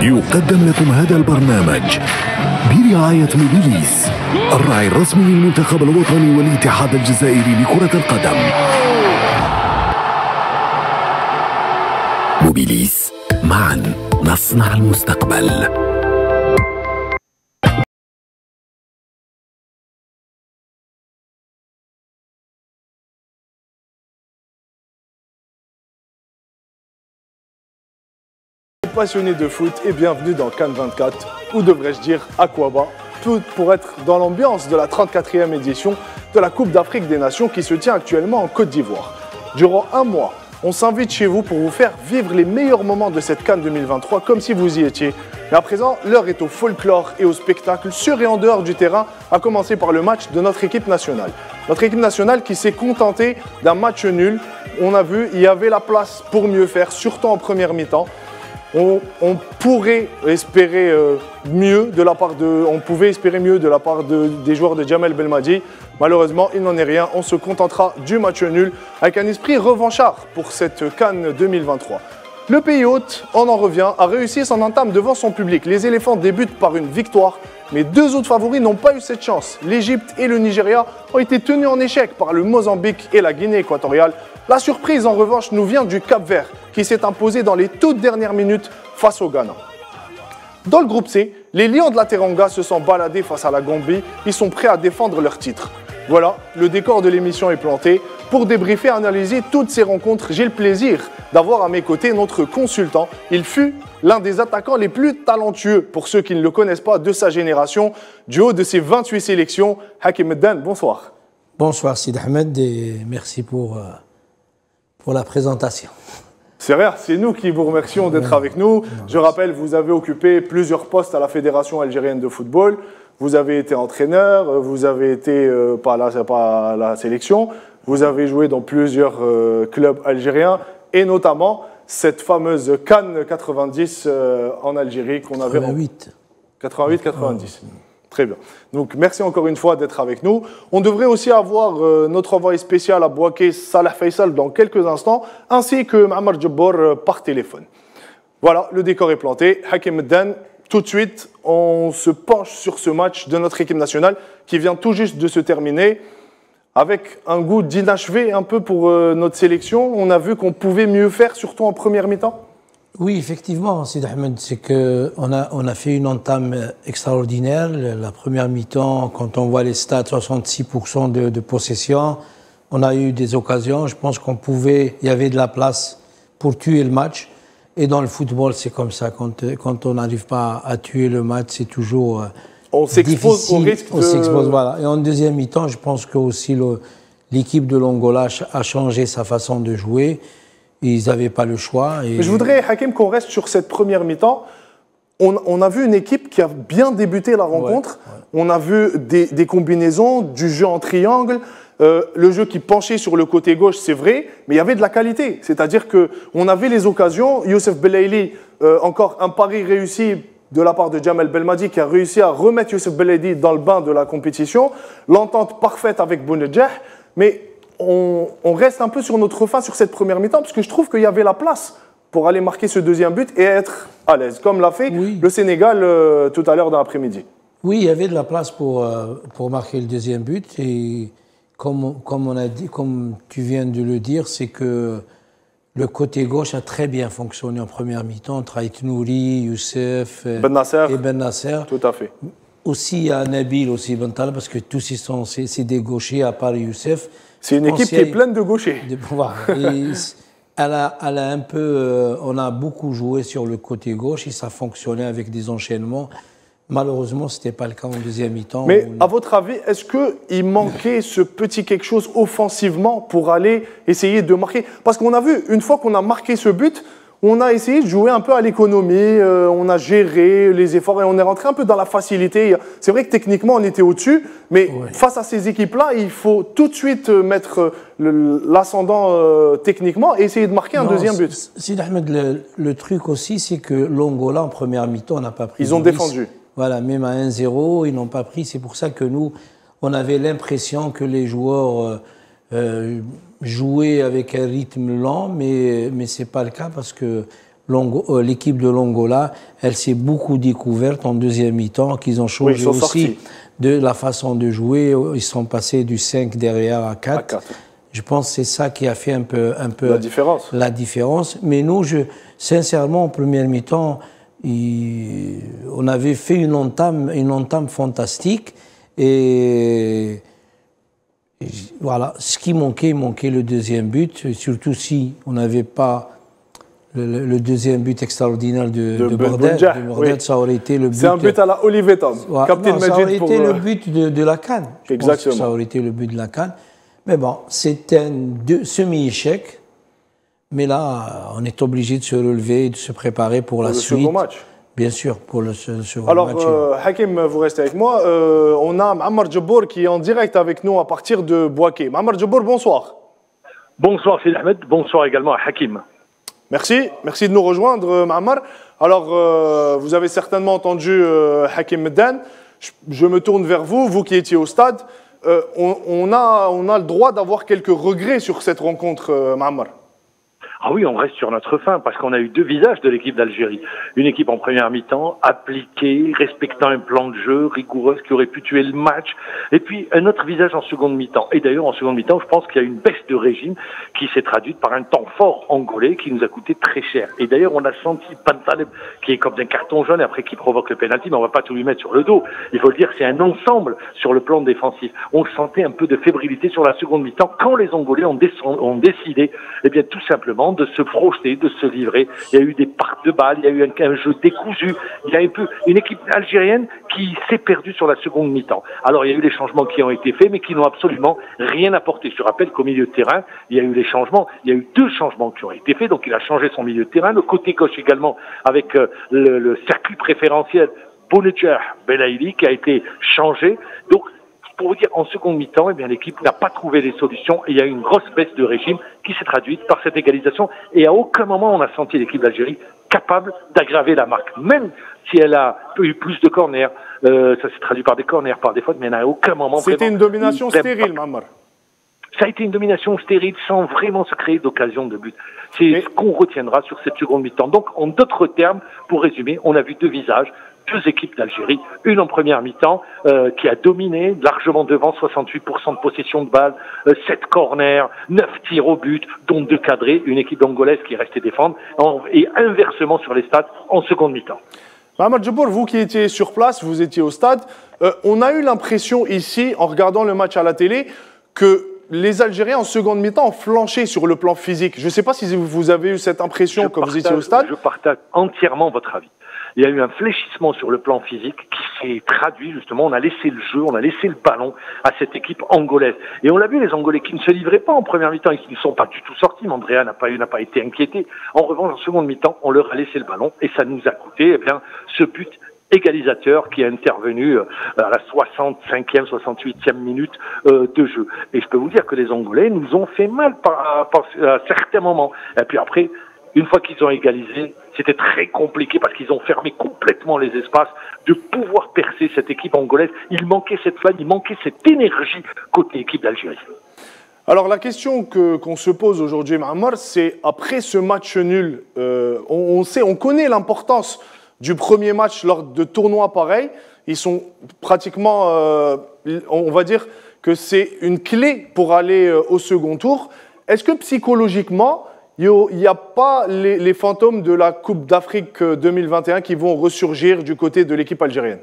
يقدم لكم هذا البرنامج برعاية موبيليس، الراعي الرسمي للمنتخب الوطني والاتحاد الجزائري لكرة القدم. موبيليس، معا نصنع المستقبل. Passionnés de foot et bienvenue dans Cannes 24, ou devrais-je dire Aquaba, tout pour être dans l'ambiance de la 34e édition de la Coupe d'Afrique des Nations qui se tient actuellement en Côte d'Ivoire. Durant un mois, on s'invite chez vous pour vous faire vivre les meilleurs moments de cette Cannes 2023 comme si vous y étiez. Mais à présent, l'heure est au folklore et au spectacle sur et en dehors du terrain, à commencer par le match de notre équipe nationale. Notre équipe nationale qui s'est contentée d'un match nul. On a vu, il y avait la place pour mieux faire, surtout en première mi-temps. On pourrait espérer mieux de la part des joueurs de Djamel Belmadi. Malheureusement, il n'en est rien. On se contentera du match nul avec un esprit revanchard pour cette Cannes 2023. Le pays hôte, on en revient, a réussi son entame devant son public. Les éléphants débutent par une victoire, mais deux autres favoris n'ont pas eu cette chance. L'Égypte et le Nigeria ont été tenus en échec par le Mozambique et la Guinée équatoriale. La surprise, en revanche, nous vient du Cap-Vert, qui s'est imposé dans les toutes dernières minutes face au Ghana. Dans le groupe C, les Lions de la Teranga se sont baladés face à la Gambie. Ils sont prêts à défendre leur titre. Voilà, le décor de l'émission est planté. Pour débriefer et analyser toutes ces rencontres, j'ai le plaisir d'avoir à mes côtés notre consultant. Il fut l'un des attaquants les plus talentueux, pour ceux qui ne le connaissent pas, de sa génération. Du haut de ses 28 sélections, Hakim Meddan, bonsoir. Bonsoir Sid Ahmed et merci pour la présentation. C'est rien, c'est nous qui vous remercions d'être avec nous. Je rappelle, vous avez occupé plusieurs postes à la Fédération algérienne de football. Vous avez été entraîneur, vous avez été pas à la sélection, vous avez joué dans plusieurs clubs algériens et notamment cette fameuse Cannes 90 en Algérie qu'on avait... 88-90. Très bien. Donc, merci encore une fois d'être avec nous. On devrait aussi avoir notre envoyé spécial à Bouaké, Salah Faisal, dans quelques instants, ainsi que Ma'mar Djabbar par téléphone. Voilà, le décor est planté. Hakim Meddan, tout de suite, on se penche sur ce match de notre équipe nationale qui vient tout juste de se terminer avec un goût d'inachevé un peu pour notre sélection. On a vu qu'on pouvait mieux faire, surtout en première mi-temps. Oui, effectivement, Sid Ahmed, c'est qu'on a fait une entame extraordinaire. La première mi-temps, quand on voit les stats, 66% de possession, on a eu des occasions. Je pense il y avait de la place pour tuer le match. Et dans le football, c'est comme ça. Quand on n'arrive pas à tuer le match, c'est toujours on s'expose au risque on s'expose, voilà. Et en deuxième mi-temps, je pense que aussi l'équipe de l'Angola a changé sa façon de jouer. Ils n'avaient pas le choix. Et... Je voudrais, Hakim, qu'on reste sur cette première mi-temps. On a vu une équipe qui a bien débuté la rencontre. Ouais. On a vu des combinaisons, du jeu en triangle, le jeu qui penchait sur le côté gauche, c'est vrai, mais il y avait de la qualité. C'est-à-dire qu'on avait les occasions. Youssef Belaïli, encore un pari réussi de la part de Djamel Belmadi qui a réussi à remettre Youssef Belaïli dans le bain de la compétition. L'entente parfaite avec Bounedjah, mais... On reste un peu sur notre fin sur cette première mi-temps parce que je trouve qu'il y avait la place pour aller marquer ce deuxième but et être à l'aise, comme l'a fait le Sénégal tout à l'heure dans l'après-midi. Oui, il y avait de la place pour marquer le deuxième but et comme on a dit, comme tu viens de le dire, c'est que le côté gauche a très bien fonctionné en première mi-temps entre Aït Nouri, Youssef et Ben Nasser. Tout à fait. Aussi, il y a Nabil aussi Bentala parce que tous c'est des gauchers à part Youssef. C'est une équipe qui est pleine de gauchers. Elle a un peu, on a beaucoup joué sur le côté gauche et ça fonctionnait avec des enchaînements. Malheureusement, ce n'était pas le cas en deuxième mi-temps. Mais à votre avis, est-ce qu'il manquait ce petit quelque chose offensivement pour aller essayer de marquer? Parce qu'on a vu, une fois qu'on a marqué ce but, on a essayé de jouer un peu à l'économie, on a géré les efforts et on est rentré un peu dans la facilité. C'est vrai que techniquement, on était au-dessus, mais face à ces équipes-là, il faut tout de suite mettre l'ascendant techniquement et essayer de marquer un deuxième but. Sid Ahmed, le truc aussi, c'est que l'Angola, en première mi-temps, n'a pas pris. Ils ont défendu. Voilà, même à 1-0, ils n'ont pas pris. C'est pour ça que nous, on avait l'impression que les joueurs jouaient avec un rythme lent, mais ce n'est pas le cas parce que l'équipe de l'Angola, elle s'est beaucoup découverte en deuxième mi-temps, qu'ils ont changé aussi de la façon de jouer. Ils sont passés du 5 derrière à 4. Je pense que c'est ça qui a fait un peu la différence. Mais nous, sincèrement, en première mi-temps, on avait fait une entame fantastique. Et voilà, ce qui manquait le deuxième but, surtout si on n'avait pas le deuxième but extraordinaire de Bordel, ça aurait été le but. C'est un but à la Olivetan. Ça aurait été le but de la CAN. Exactement. Ça aurait été le but de la CAN. Mais bon, c'était un semi-échec. Mais là, on est obligé de se relever et de se préparer pour la suite. Le second match. Bien sûr, pour le second match. Alors, Hakim, vous restez avec moi. On a Ma'ammar Djabbour qui est en direct avec nous à partir de Bouaké. Ma'ammar Djabbour, bonsoir. Bonsoir, Sid Ahmed. Bonsoir également à Hakim. Merci de nous rejoindre, Ma'ammar. Alors, vous avez certainement entendu Hakim Meddan. Je me tourne vers vous, vous qui étiez au stade. On a le droit d'avoir quelques regrets sur cette rencontre, Ma'ammar. Ah oui, on reste sur notre fin parce qu'on a eu deux visages de l'équipe d'Algérie. Une équipe en première mi-temps, appliquée, respectant un plan de jeu rigoureuse qui aurait pu tuer le match. Et puis un autre visage en seconde mi-temps. Et d'ailleurs, en seconde mi-temps, je pense qu'il y a une baisse de régime qui s'est traduite par un temps fort angolais qui nous a coûté très cher. Et d'ailleurs, on a senti Pantaleb qui est comme d'un carton jaune et après qui provoque le pénalty, mais on va pas tout lui mettre sur le dos. Il faut le dire, c'est un ensemble sur le plan défensif. On sentait un peu de fébrilité sur la seconde mi-temps quand les Angolais ont décidé, eh bien, tout simplement, de se projeter, de se livrer. Il y a eu des parcs de balles, il y a eu un jeu décousu, il y a un peu une équipe algérienne qui s'est perdue sur la seconde mi-temps. Alors il y a eu des changements qui ont été faits, mais qui n'ont absolument rien apporté. Je rappelle qu'au milieu de terrain, il y a eu des changements, il y a eu deux changements qui ont été faits, donc il a changé son milieu de terrain, le côté gauche également, avec le circuit préférentiel Bounedjah Belaïli qui a été changé. Donc pour vous dire, en seconde mi-temps, eh bien, l'équipe n'a pas trouvé les solutions et il y a eu une grosse baisse de régime qui s'est traduite par cette égalisation. Et à aucun moment, on a senti l'équipe d'Algérie capable d'aggraver la marque. Même si elle a eu plus de corners, ça s'est traduit par des corners, par des fautes, mais à aucun moment... C'était une domination stérile, Ma'ammar. Ça a été une domination stérile sans vraiment se créer d'occasion de but. C'est ce qu'on retiendra sur cette seconde mi-temps. Donc, en d'autres termes, pour résumer, on a vu deux visages. Deux équipes d'Algérie, une en première mi-temps qui a dominé largement devant 68% de possession de balle, 7 corners, 9 tirs au but, dont 2 cadrés, une équipe angolaise qui est restée défendre, et inversement sur les stats en seconde mi-temps. Ma'ammar Djabbour, vous qui étiez sur place, vous étiez au stade, on a eu l'impression ici, en regardant le match à la télé, que les Algériens en seconde mi-temps ont flanché sur le plan physique. Je ne sais pas si vous avez eu cette impression quand vous étiez au stade. Je partage entièrement votre avis. Il y a eu un fléchissement sur le plan physique qui s'est traduit justement, on a laissé le jeu, on a laissé le ballon à cette équipe angolaise. Et on l'a vu, les Angolais qui ne se livraient pas en première mi-temps et qui ne sont pas du tout sortis. Mandrea n'a pas été inquiété. En revanche, en seconde mi-temps, on leur a laissé le ballon et ça nous a coûté, eh bien, ce but égalisateur qui est intervenu à la 65e, 68e minute de jeu. Et je peux vous dire que les Angolais nous ont fait mal à certains moments. Et puis après, une fois qu'ils ont égalisé, c'était très compliqué parce qu'ils ont fermé complètement les espaces de pouvoir percer cette équipe angolaise. Il manquait cette flamme, il manquait cette énergie côté équipe d'Algérie. Alors la question qu'on se pose aujourd'hui, Ma'ammar, c'est après ce match nul, on connaît l'importance du premier match lors de tournois pareils. Ils sont pratiquement, on va dire que c'est une clé pour aller au second tour. Est-ce que psychologiquement, il n'y a pas les fantômes de la Coupe d'Afrique 2021 qui vont ressurgir du côté de l'équipe algérienne?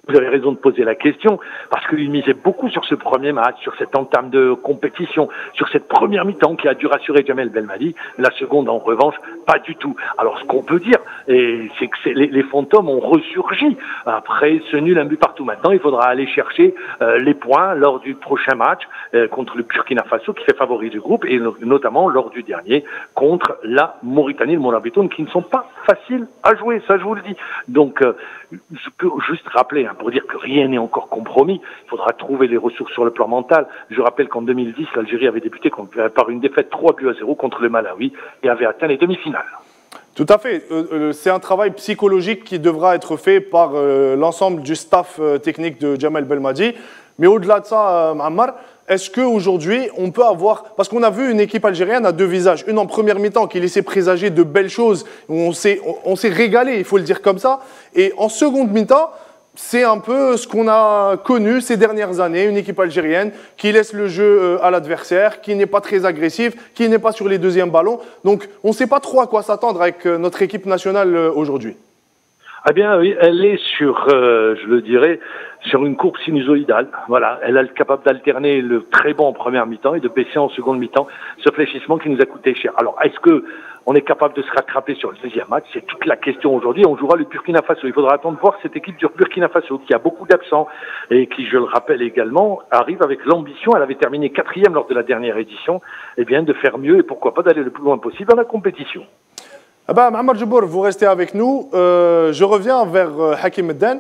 Vous avez raison de poser la question, parce qu'il misait beaucoup sur ce premier match, sur cette entame de compétition, sur cette première mi-temps qui a dû rassurer Djamel Belmadi. La seconde, en revanche, pas du tout. Alors, ce qu'on peut dire, c'est que les fantômes ont ressurgi. Après ce nul, un but partout. Maintenant, il faudra aller chercher les points lors du prochain match contre le Burkina Faso, qui fait favori du groupe, et notamment lors du dernier contre la Mauritanie, le Morabitoun, qui ne sont pas faciles à jouer, ça je vous le dis. Donc, je peux juste rappeler, pour dire que rien n'est encore compromis, il faudra trouver les ressources sur le plan mental. Je rappelle qu'en 2010, l'Algérie avait débuté par une défaite 3-0 contre le Malawi et avait atteint les demi-finales. Tout à fait. C'est un travail psychologique qui devra être fait par l'ensemble du staff technique de Djamel Belmadi. Mais au-delà de ça, Ma'ammar, est-ce qu'aujourd'hui, on peut avoir... Parce qu'on a vu une équipe algérienne à deux visages. Une en première mi-temps qui laissait présager de belles choses, où on s'est régalé, il faut le dire comme ça. Et en seconde mi-temps, c'est un peu ce qu'on a connu ces dernières années, une équipe algérienne qui laisse le jeu à l'adversaire, qui n'est pas très agressif, qui n'est pas sur les deuxièmes ballons. Donc, on ne sait pas trop à quoi s'attendre avec notre équipe nationale aujourd'hui. Eh bien, oui, elle est sur, je le dirais, sur une courbe sinusoïdale. Voilà, elle est capable d'alterner le très bon en première mi-temps et de baisser en seconde mi-temps ce fléchissement qui nous a coûté cher. Alors, est-ce que on est capable de se rattraper sur le deuxième match? C'est toute la question aujourd'hui. On jouera le Burkina Faso. Il faudra attendre voir cette équipe du Burkina Faso qui a beaucoup d'absents et qui, je le rappelle également, arrive avec l'ambition, elle avait terminé 4e lors de la dernière édition, eh bien, de faire mieux et pourquoi pas d'aller le plus loin possible dans la compétition. Ah ben, Mohamed Jabbour, vous restez avec nous. Je reviens vers Hakim Meddan.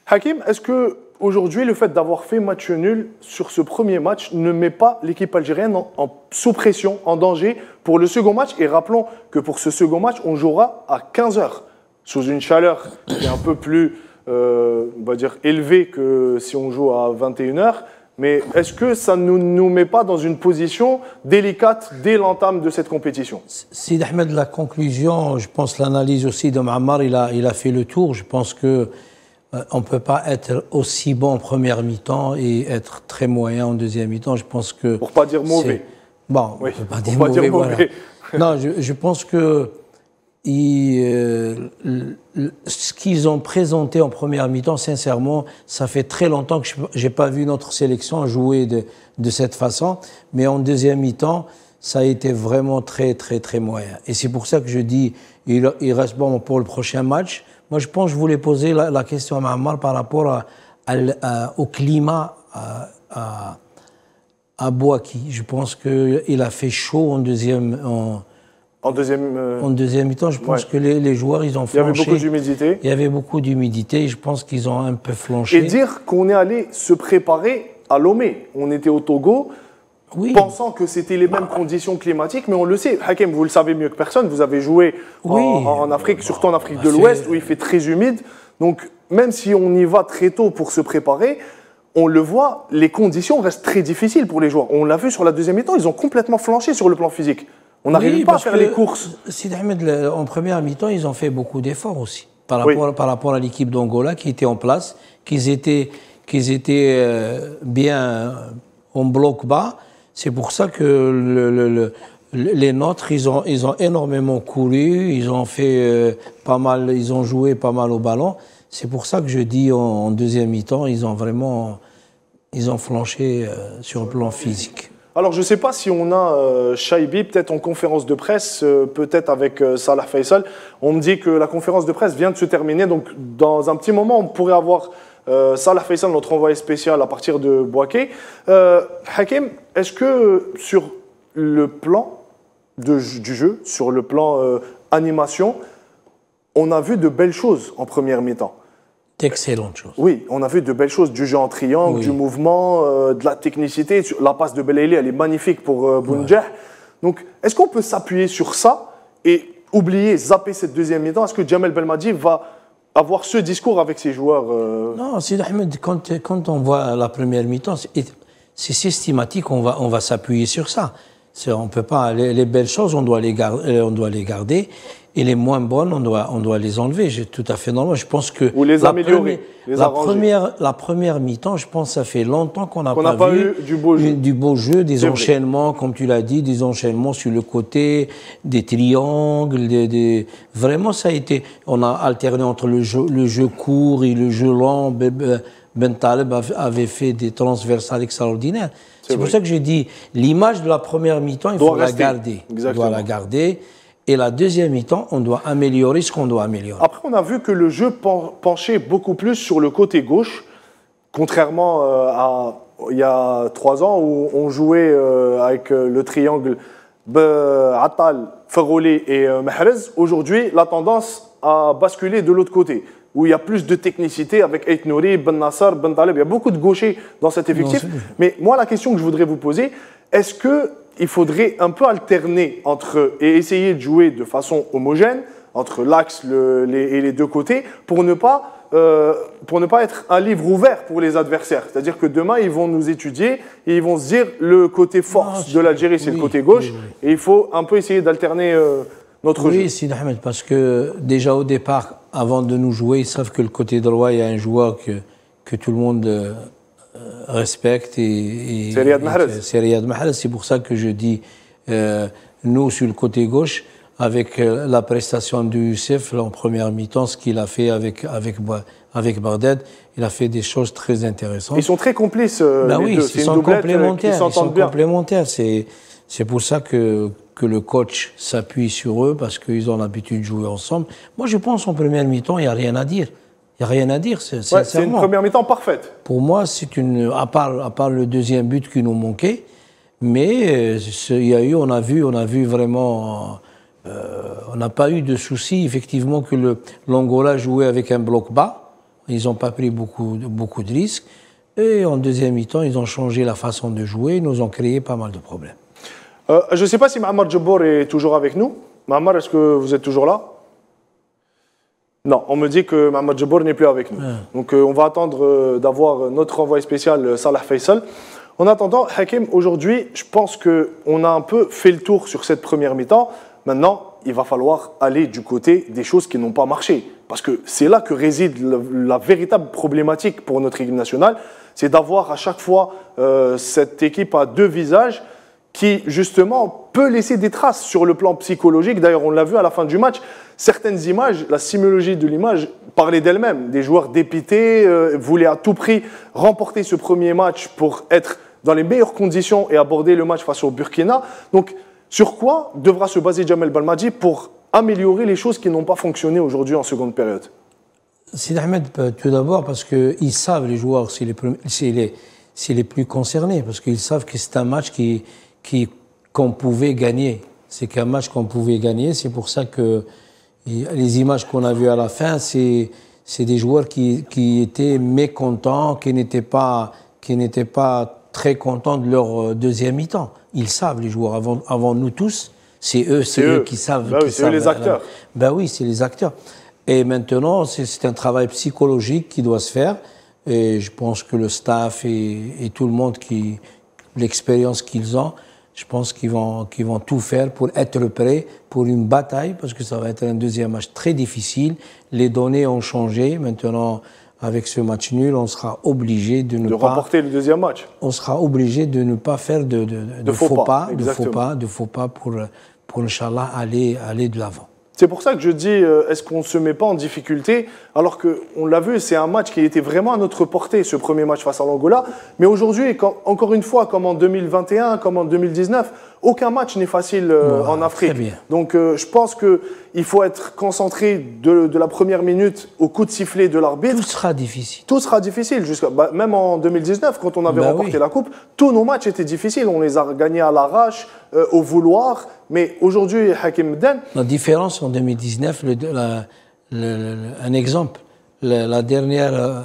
Hakim, est-ce que aujourd'hui, le fait d'avoir fait match nul sur ce premier match ne met pas l'équipe algérienne sous pression, en danger pour le second match? Et rappelons que pour ce second match, on jouera à 15h, sous une chaleur qui est un peu plus, on va dire, élevée que si on joue à 21h. Mais est-ce que ça ne nous met pas dans une position délicate dès l'entame de cette compétition? Sid Ahmed, la conclusion, je pense l'analyse aussi de Ma'ammar, il a fait le tour. Je pense que on ne peut pas être aussi bon en première mi-temps et être très moyen en deuxième mi-temps. Je pense que... Pour ne pas dire mauvais. Bon, oui, on ne peut pas dire mauvais. Voilà. Non, je pense que ce qu'ils ont présenté en première mi-temps, sincèrement, ça fait très longtemps que je n'ai pas vu notre sélection jouer de cette façon. Mais en deuxième mi-temps, ça a été vraiment très, très, très moyen. Et c'est pour ça que je dis, il reste bon pour le prochain match. Moi, je pense que je voulais poser la question à Ma'ammar par rapport au climat à Bouaki. Je pense qu'il a fait chaud en deuxième mi-temps. Je pense que les joueurs, ils ont flanché. Il y avait beaucoup d'humidité. Il y avait beaucoup d'humidité. Je pense qu'ils ont un peu flanché. Et dire qu'on est allé se préparer à Lomé. On était au Togo, oui, pensant que c'était les mêmes conditions climatiques, mais on le sait. Hakim, vous le savez mieux que personne. Vous avez joué en Afrique, surtout en Afrique de l'Ouest, où il fait très humide. Donc, même si on y va très tôt pour se préparer, on le voit, les conditions restent très difficiles pour les joueurs. On l'a vu sur la deuxième mi-temps, ils ont complètement flanché sur le plan physique. On n'arrive pas à faire les courses. Sid Ahmed, en première mi-temps, ils ont fait beaucoup d'efforts aussi. Par rapport à l'équipe d'Angola qui était en place, qu'ils étaient bien en bloc bas. C'est pour ça que les nôtres, ils ont énormément couru, ils ont fait pas mal, ils ont joué pas mal au ballon. C'est pour ça que je dis en deuxième mi-temps, ils ont flanché sur le plan physique. Alors, je ne sais pas si on a Chaibi, peut-être en conférence de presse, peut-être avec Salah Faisal. On me dit que la conférence de presse vient de se terminer, donc dans un petit moment, on pourrait avoir Salah Faisal, notre envoyé spécial à partir de Bouaké. Hakim, est-ce que sur le plan du jeu, sur le plan animation, on a vu de belles choses en première mi-temps? D'excellentes choses. Oui, on a vu de belles choses, du jeu en triangle, du mouvement, de la technicité. La passe de Belaïli, elle est magnifique pour Bounjah. Ouais. Donc, est-ce qu'on peut s'appuyer sur ça et oublier, zapper cette deuxième mi-temps? Est-ce que Djamel Belmadi va avoir ce discours avec ses joueurs Non, Sid Ahmed, quand on voit la première mi-temps, c'est systématique, on va s'appuyer sur ça. On peut pas, les belles choses, on doit les garder. Et les moins bonnes, on doit les enlever. J'ai tout à fait normal. Je pense que ou les améliorer, la première mi-temps, je pense que ça fait longtemps qu'on n'a pas vu du beau jeu, des enchaînements, comme tu l'as dit, des enchaînements sur le côté, des triangles, vraiment ça a été. On a alterné entre le jeu court et le jeu long. Ben Taleb avait fait des transversales extraordinaires. C'est pour ça que j'ai dit l'image de la première mi-temps, il faut la garder. Exactement. On doit la garder. Et la deuxième mi-temps, on doit améliorer ce qu'on doit améliorer. Après, on a vu que le jeu penchait beaucoup plus sur le côté gauche, contrairement à il y a 3 ans où on jouait avec le triangle Attal, Ferrolé et Mahrez. Aujourd'hui, la tendance a basculé de l'autre côté, où il y a plus de technicité avec Ait Nouri, Ben Nassar, Ben Taleb. Il y a beaucoup de gauchers dans cet effectif. Mais moi, la question que je voudrais vous poser, est-ce qu'il faudrait un peu alterner et essayer de jouer de façon homogène entre l'axe et les deux côtés, pour ne pas être un livre ouvert pour les adversaires. C'est-à-dire que demain, ils vont nous étudier et ils vont se dire le côté force de l'Algérie, c'est le côté gauche, et il faut un peu essayer d'alterner notre jeu. Oui, Sidi Ahmed, parce que déjà au départ, avant de nous jouer, ils savent que le côté droit, il y a un joueur que tout le monde respecte. C'est Riyad Mahrez. C'est Riyad Mahrez. C'est pour ça que je dis, nous, sur le côté gauche, avec la prestation de Youssef en première mi-temps, ce qu'il a fait avec Barded, il a fait des choses très intéressantes. Ils sont très complices, ben les oui, deux. Ils sont complémentaires. Ils s'entendent bien. Complémentaires. C'est pour ça que le coach s'appuie sur eux, parce qu'ils ont l'habitude de jouer ensemble. Moi, je pense en première mi-temps, il n'y a rien à dire. Il n'y a rien à dire, sincèrement. C'est une première mi-temps parfaite. Pour moi, c'est à part le deuxième but qui nous manquait, mais on a vu vraiment, on n'a pas eu de soucis, effectivement, que l'Angola jouait avec un bloc bas. Ils n'ont pas pris beaucoup de risques. Et en deuxième mi-temps, ils ont changé la façon de jouer, ils nous ont créé pas mal de problèmes. Je ne sais pas si Mouammar Djebbour est toujours avec nous. Mouammar, est-ce que vous êtes toujours là? Non, on me dit que Mouammar Djebbour n'est plus avec nous. Donc on va attendre d'avoir notre envoyé spécial Salah Faisal. En attendant, Hakim, aujourd'hui, je pense qu'on a un peu fait le tour sur cette première mi-temps. Maintenant, il va falloir aller du côté des choses qui n'ont pas marché. Parce que c'est là que réside la véritable problématique pour notre équipe nationale. C'est d'avoir à chaque fois cette équipe à deux visages qui, justement, peut laisser des traces sur le plan psychologique. D'ailleurs, on l'a vu à la fin du match, certaines images, la sémiologie de l'image parlait d'elle-même. Des joueurs dépités, voulaient à tout prix remporter ce premier match pour être dans les meilleures conditions et aborder le match face au Burkina. Donc, sur quoi devra se baser Jamel Belmadi pour améliorer les choses qui n'ont pas fonctionné aujourd'hui en seconde période? Sidi Ahmed, tout d'abord, parce qu'ils savent, les joueurs, c'est les plus concernés, parce qu'ils savent que c'est un match qu'on pouvait gagner. C'est qu'un match qu'on pouvait gagner. C'est pour ça que les images qu'on a vues à la fin, c'est des joueurs qui étaient mécontents, qui n'étaient pas très contents de leur deuxième mi-temps. Ils savent, les joueurs, avant nous tous, c'est eux qui savent. Ben oui, c'est eux les acteurs. Ben oui, c'est les acteurs. Et maintenant, c'est un travail psychologique qui doit se faire. Et je pense que le staff et tout le monde, l'expérience qu'ils ont, je pense qu'ils vont tout faire pour être prêts pour une bataille, parce que ça va être un deuxième match très difficile. Les données ont changé. Maintenant, avec ce match nul, on sera obligé de remporter le deuxième match. On sera obligé de ne pas faire de faux pas pour Inch'Allah aller de l'avant. C'est pour ça que je dis, est-ce qu'on ne se met pas en difficulté, alors qu'on l'a vu, c'est un match qui était vraiment à notre portée, ce premier match face à l'Angola. Mais aujourd'hui, encore une fois, comme en 2021, comme en 2019, aucun match n'est facile en Afrique. Donc je pense qu'il faut être concentré de la première minute au coup de sifflet de l'arbitre. Tout sera difficile. Tout sera difficile. Même en 2019, quand on avait remporté la Coupe, tous nos matchs étaient difficiles. On les a gagnés à l'arrache, au vouloir. Mais aujourd'hui, Hakim Den... La différence en 2019, un exemple, la dernière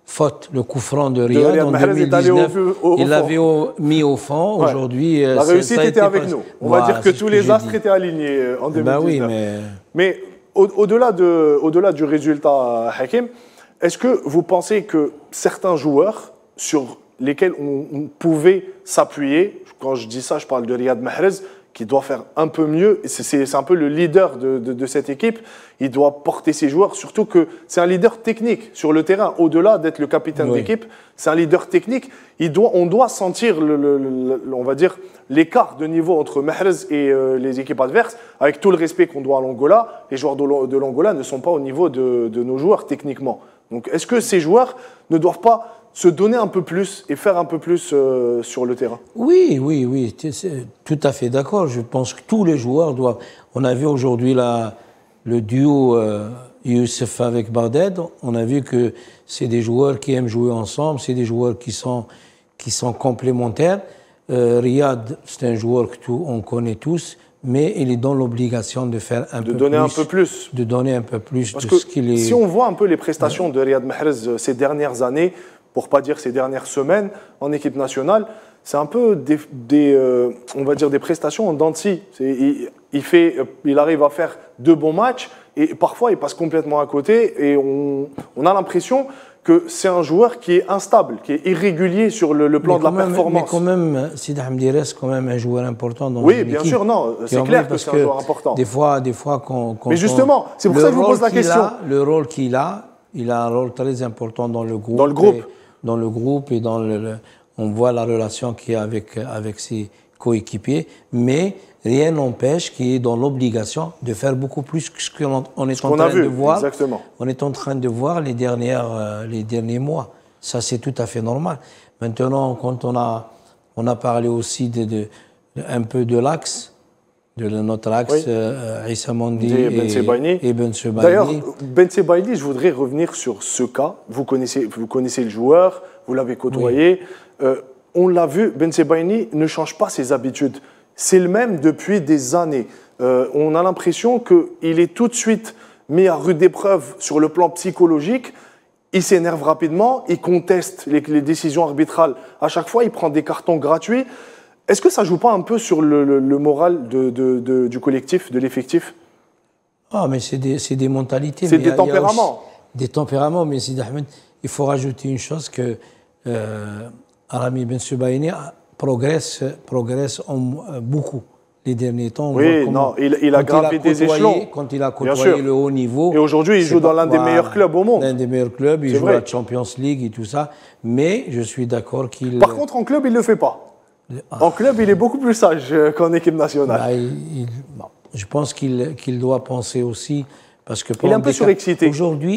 faute, le coup franc de Riyad en 2019, il l'avait mis au fond. Ouais. Aujourd'hui, la réussite était avec nous. On va dire que tous les astres étaient alignés en 2019. Oui, mais au-delà du résultat, Hakim, est-ce que vous pensez que certains joueurs sur lesquels on pouvait s'appuyer, quand je dis ça, je parle de Riyad Mahrez, qui doit faire un peu mieux, c'est un peu le leader de cette équipe, il doit porter ses joueurs, surtout que c'est un leader technique sur le terrain, au-delà d'être le capitaine d'équipe, c'est un leader technique, on doit sentir, on va dire, l'écart de niveau entre Mahrez et les équipes adverses, avec tout le respect qu'on doit à l'Angola, les joueurs de l'Angola ne sont pas au niveau de nos joueurs techniquement. Donc est-ce que ces joueurs ne doivent pas se donner un peu plus et faire un peu plus sur le terrain? Oui, tout à fait d'accord. Je pense que tous les joueurs doivent... On a vu aujourd'hui le duo Youssef avec Barded. On a vu que c'est des joueurs qui aiment jouer ensemble, c'est des joueurs qui sont complémentaires. Riyad, c'est un joueur on connaît tous, mais il est dans l'obligation de faire un peu plus. De donner un peu plus. De donner un peu plus Parce de que ce qu'il est... Si on voit un peu les prestations de Riyad Mahrez ces dernières années, pour ne pas dire ces dernières semaines, en équipe nationale, c'est un peu on va dire des prestations en dents de scie. Il arrive à faire 2 bons matchs, et parfois il passe complètement à côté et on a l'impression que c'est un joueur qui est instable, qui est irrégulier sur le plan de la performance. Mais quand même, Sidi Hamdi reste quand même un joueur important dans oui, l'équipe. Oui, bien sûr, non, c'est clair que c'est un joueur important. Des fois quand mais justement, c'est pour ça que je vous pose la question. Le rôle qu'il a, il a un rôle très important dans le groupe. Dans le groupe. Dans le groupe et dans on voit la relation qu'il y a avec ses coéquipiers, mais rien n'empêche qu'il est dans l'obligation de faire beaucoup plus que ce qu'on est en train de voir. Exactement. On est en train de voir les derniers mois. Ça, c'est tout à fait normal. Maintenant, quand on a parlé aussi un peu de l'axe, de notre axe, Issa Mandi et Ben Sebaini. D'ailleurs, Ben Sebaini, je voudrais revenir sur ce cas. Vous connaissez le joueur, vous l'avez côtoyé. Oui. On l'a vu, Ben Sebaini ne change pas ses habitudes. C'est le même depuis des années. On a l'impression qu'il est tout de suite mis à rude épreuve sur le plan psychologique. Il s'énerve rapidement, il conteste les décisions arbitrales. À chaque fois, il prend des cartons gratuits. Est-ce que ça ne joue pas un peu sur le moral du collectif, de l'effectif? Ah, mais c'est des mentalités. C'est des tempéraments. Des tempéraments, mais Sidi Ahmed, il faut rajouter une chose que Rami Ben Sebaini progresse beaucoup les derniers temps. Oui, non, il a gravé des échelons. Quand il a côtoyé le haut niveau. Et aujourd'hui, il joue dans l'un des meilleurs clubs au monde. L'un des meilleurs clubs, il joue à la Champions League et tout ça. Mais je suis d'accord qu'il... Par contre, en club, il ne le fait pas. En club, il est beaucoup plus sage qu'en équipe nationale. Je pense qu'il doit penser aussi... Parce que il est un peu surexcité.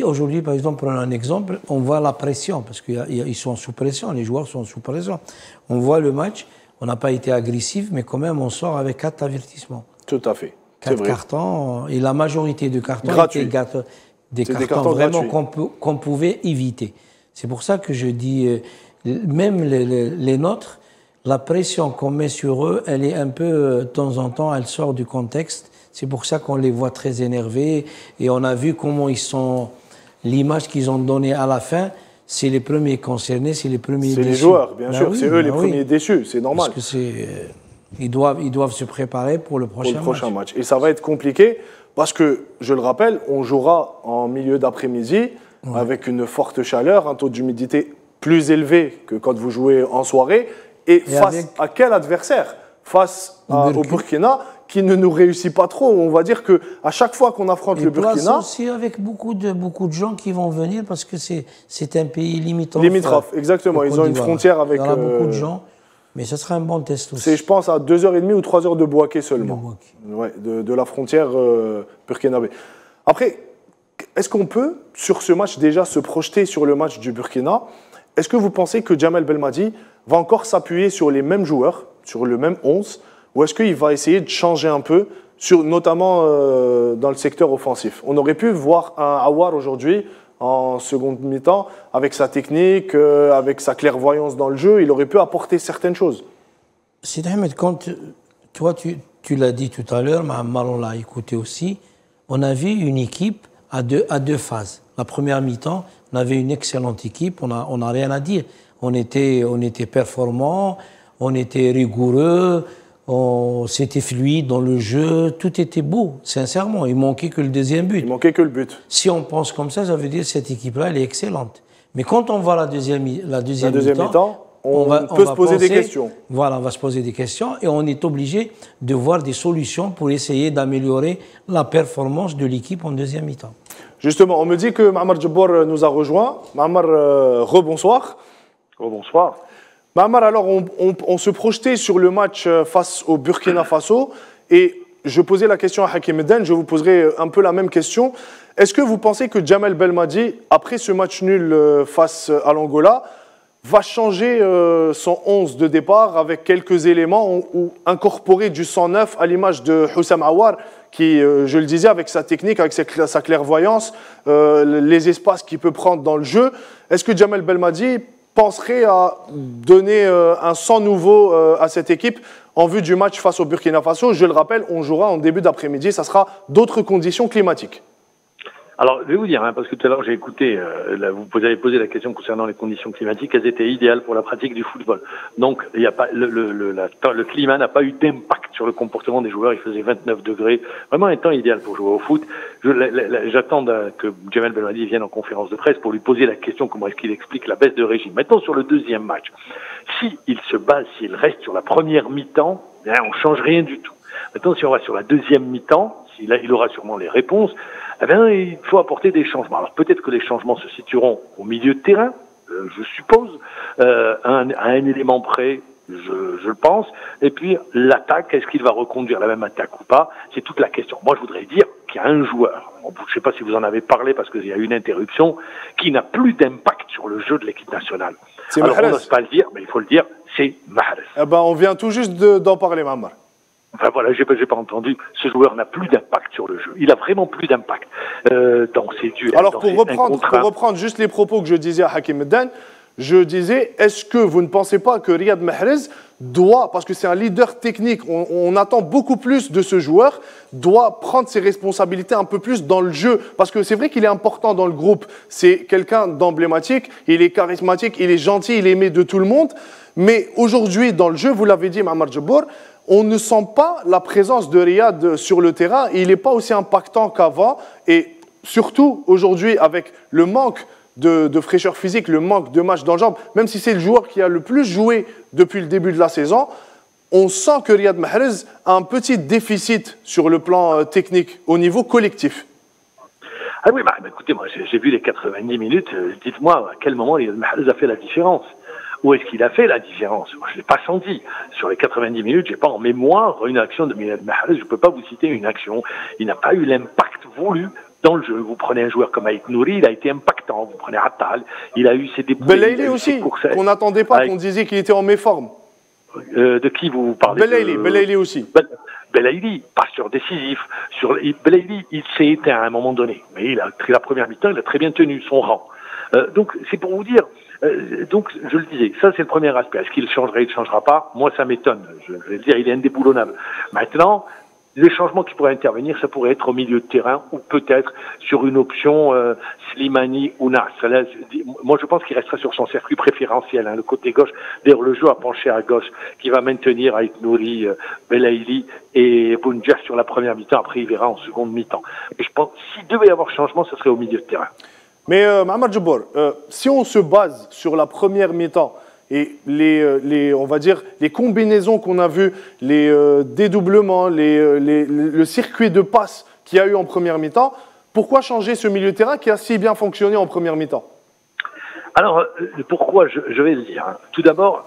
Aujourd'hui, par exemple, prenons un exemple, on voit la pression, parce qu'ils sont sous pression, les joueurs sont sous pression. On voit le match, on n'a pas été agressif, mais quand même, on sort avec 4 avertissements. Tout à fait. 4 cartons, et la majorité de cartons étaient des cartons vraiment qu'on pouvait éviter. C'est pour ça que je dis, même les nôtres, la pression qu'on met sur eux, elle est un peu, de temps en temps, elle sort du contexte. C'est pour ça qu'on les voit très énervés et on a vu comment ils sont, l'image qu'ils ont donnée à la fin, c'est les premiers concernés, c'est les premiers déçus. C'est les joueurs, bien sûr, c'est eux les premiers déçus, c'est normal. Parce que ils doivent se préparer pour le prochain match. Et ça va être compliqué parce que, je le rappelle, on jouera en milieu d'après-midi avec une forte chaleur, un taux d'humidité plus élevé que quand vous jouez en soirée. Et face à quel adversaire? Face au Burkina, qui ne nous réussit pas trop. On va dire qu'à chaque fois qu'on affronte le Burkina... aussi avec beaucoup de gens qui vont venir parce que c'est un pays limitrophe. Limitrophe, exactement. Ils ont une frontière avec... Il y aura beaucoup de gens, mais ce sera un bon test aussi. C'est, je pense, à 2h30 ou 3 heures de Bouaké seulement. Ouais, de la frontière burkinabé. Après, est-ce qu'on peut, sur ce match, déjà se projeter sur le match du Burkina? Est-ce que vous pensez que Djamel Belmadi va encore s'appuyer sur les mêmes joueurs, sur le même 11, ou est-ce qu'il va essayer de changer un peu, notamment dans le secteur offensif? On aurait pu voir un Aouar aujourd'hui, en seconde mi-temps, avec sa technique, avec sa clairvoyance dans le jeu, il aurait pu apporter certaines choses. Sidi Ahmed, quand toi tu l'as dit tout à l'heure, Mahammar on l'a écouté aussi, on a vu une équipe à deux phases. La première mi-temps, on avait une excellente équipe, on n'a rien à dire. On était performants, on était rigoureux, c'était fluide dans le jeu, tout était beau, sincèrement. Il manquait que le deuxième but. Il manquait que le but. Si on pense comme ça veut dire que cette équipe-là, elle est excellente. Mais quand on voit la deuxième mi-temps, on peut se poser des questions. Voilà, on va se poser des questions et on est obligé de voir des solutions pour essayer d'améliorer la performance de l'équipe en deuxième mi-temps. Justement, on me dit que Mahammar Djebbour nous a rejoint. Mahammar, rebonsoir. Rebonsoir. Mahammar, alors on se projetait sur le match face au Burkina Faso et je posais la question à Hakim Eden, je vous poserai un peu la même question. Est-ce que vous pensez que Djamel Belmadi, après ce match nul face à l'Angola, va changer son 11 de départ avec quelques éléments ou incorporer du 109 à l'image de Houssam Aouar qui, je le disais, avec sa technique, avec sa clairvoyance, les espaces qu'il peut prendre dans le jeu. Est-ce que Djamel Belmadi penserait à donner un sang nouveau à cette équipe en vue du match face au Burkina Faso? Je le rappelle, on jouera en début d'après-midi, ça sera d'autres conditions climatiques. Alors, je vais vous dire, parce que tout à l'heure j'ai écouté, vous avez posé la question concernant les conditions climatiques, elles étaient idéales pour la pratique du football. Donc, il y a pas le climat n'a pas eu d'impact sur le comportement des joueurs. Il faisait 29 degrés, vraiment un temps idéal pour jouer au foot. J'attends que Jamel Belmadi vienne en conférence de presse pour lui poser la question comment est-ce qu'il explique la baisse de régime. Maintenant, sur le deuxième match, s'il reste sur la première mi-temps, on change rien du tout. Maintenant, si on va sur la deuxième mi-temps, il aura sûrement les réponses. Eh bien, il faut apporter des changements. Alors peut-être que les changements se situeront au milieu de terrain, je suppose, à un élément près, je le pense. Et puis l'attaque, est-ce qu'il va reconduire la même attaque ou pas? C'est toute la question. Moi, je voudrais dire qu'il y a un joueur, je ne sais pas si vous en avez parlé parce qu'il y a eu une interruption, qui n'a plus d'impact sur le jeu de l'équipe nationale. Alors on n'ose pas le dire, mais il faut le dire, c'est Mahrez. Eh ben, on vient tout juste d'en parler, Mamar. Enfin voilà, j'ai pas entendu. Ce joueur n'a plus d'impact sur le jeu. Il a vraiment plus d'impact dans ses duels. Alors pour reprendre juste les propos que je disais à Hakim Meddan, je disais, est-ce que vous ne pensez pas que Riyad Mahrez doit, parce que c'est un leader technique, on attend beaucoup plus de ce joueur, doit prendre ses responsabilités un peu plus dans le jeu, parce que c'est vrai qu'il est important dans le groupe, c'est quelqu'un d'emblématique, il est charismatique, il est gentil, il est aimé de tout le monde, mais aujourd'hui dans le jeu, vous l'avez dit Ma'mar Djabbour, on ne sent pas la présence de Riyad sur le terrain, il n'est pas aussi impactant qu'avant, et surtout aujourd'hui avec le manque de fraîcheur physique, le manque de matchs dans le jambes, même si c'est le joueur qui a le plus joué depuis le début de la saison, on sent que Riyad Mahrez a un petit déficit sur le plan technique au niveau collectif. Ah oui, écoutez, moi j'ai vu les 90 minutes, dites-moi à quel moment Riyad Mahrez a fait la différence. Où est-ce qu'il a fait la différence? Moi, je ne l'ai pas senti. Sur les 90 minutes, je n'ai pas en mémoire une action de Riyad Mahrez. Je ne peux pas vous citer une action. Il n'a pas eu l'impact voulu dans le jeu. Vous prenez un joueur comme Aït Nouri, il a été impactant. Vous prenez Attal, il a eu ses débouts. Belaïli aussi, qu'on n'attendait pas, qu'on disait qu'il était en méforme. De qui vous parlez? Belaïli aussi. Belaïli, passeur décisif. Belaïli, il s'est éteint à un moment donné. Mais il a pris la première mi-temps, il a très bien tenu son rang. Donc, c'est pour vous dire... donc, je le disais, ça c'est le premier aspect. Est-ce qu'il changerait, il ne changera pas? Moi, ça m'étonne. Je vais dire, il est indéboulonnable. Maintenant, les changements qui pourraient intervenir, ça pourrait être au milieu de terrain ou peut-être sur une option Slimani ou Nas. Moi, je pense qu'il restera sur son circuit préférentiel, le côté gauche. D'ailleurs, le jeu a penché à gauche, qui va maintenir Aït Nouri, Belaïli et Bounja sur la première mi-temps. Après, il verra en seconde mi-temps. Mais je pense s'il devait y avoir changement, ce serait au milieu de terrain. Mais Ma'mar Djabbour, si on se base sur la première mi-temps et on va dire les combinaisons qu'on a vues, les dédoublements, le circuit de passe qu'il y a eu en première mi-temps, pourquoi changer ce milieu de terrain qui a si bien fonctionné en première mi-temps? Alors, pourquoi je vais le dire. Tout d'abord,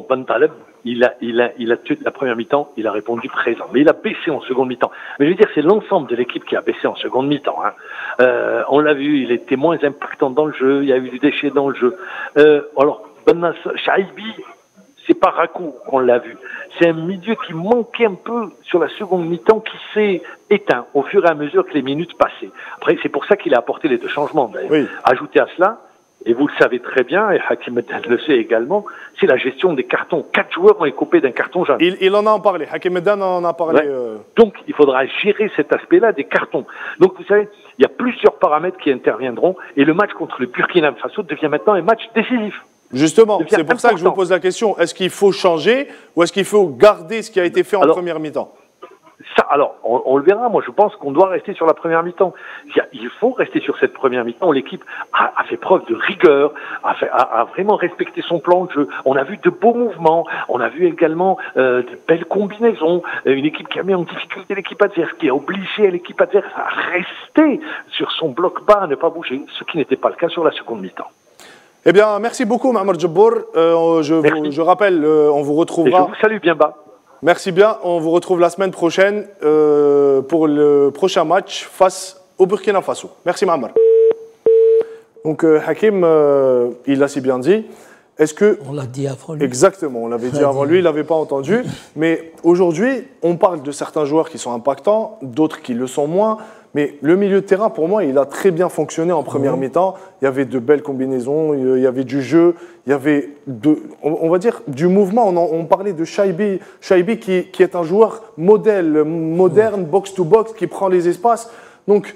Bentaleb, il a tué la première mi-temps, il a répondu présent. Mais il a baissé en seconde mi-temps. Mais je veux dire, c'est l'ensemble de l'équipe qui a baissé en seconde mi-temps. On l'a vu, il était moins impactant dans le jeu, il y a eu du déchet dans le jeu. Alors, Chaibi, c'est pas Rakou qu'on l'a vu. C'est un milieu qui manquait un peu sur la seconde mi-temps, qui s'est éteint au fur et à mesure que les minutes passaient. Après, c'est pour ça qu'il a apporté les deux changements, d'ailleurs. Oui. Ajouté à cela, et vous le savez très bien, et Hakim Meddan le sait également, c'est la gestion des cartons. 4 joueurs ont écopé d'un carton jaune. Il en a parlé, Hakim Meddan en a parlé. Ouais. Donc, il faudra gérer cet aspect-là des cartons. Donc, vous savez, il y a plusieurs paramètres qui interviendront, et le match contre le Burkina Faso devient maintenant un match décisif. Justement, c'est pour ça que je vous pose la question. Est-ce qu'il faut changer ou est-ce qu'il faut garder ce qui a été fait en première mi-temps? Ça, alors, on le verra. Moi, je pense qu'on doit rester sur la première mi-temps. Il faut rester sur cette première mi-temps où l'équipe a fait preuve de rigueur, a vraiment respecté son plan de jeu. On a vu de beaux mouvements. On a vu également de belles combinaisons. Une équipe qui a mis en difficulté l'équipe adverse, qui a obligé l'équipe adverse à rester sur son bloc bas, à ne pas bouger, ce qui n'était pas le cas sur la seconde mi-temps. Eh bien, merci beaucoup, Ma'mar Djabbour. Je rappelle, on vous retrouvera. Et je vous salue bien bas. Merci bien. On vous retrouve la semaine prochaine pour le prochain match face au Burkina Faso. Merci, Ma'mar. Donc, Hakim, il l'a si bien dit. Est-ce que... On l'a dit avant lui. Exactement, on l'avait dit avant lui, il ne l'avait pas entendu. Mais aujourd'hui, on parle de certains joueurs qui sont impactants, d'autres qui le sont moins. Mais le milieu de terrain, pour moi, il a très bien fonctionné en première mi-temps. Il y avait de belles combinaisons, il y avait du jeu, il y avait, on va dire, du mouvement. On parlait de Chaibi qui est un joueur moderne, box-to-box, qui prend les espaces. Donc,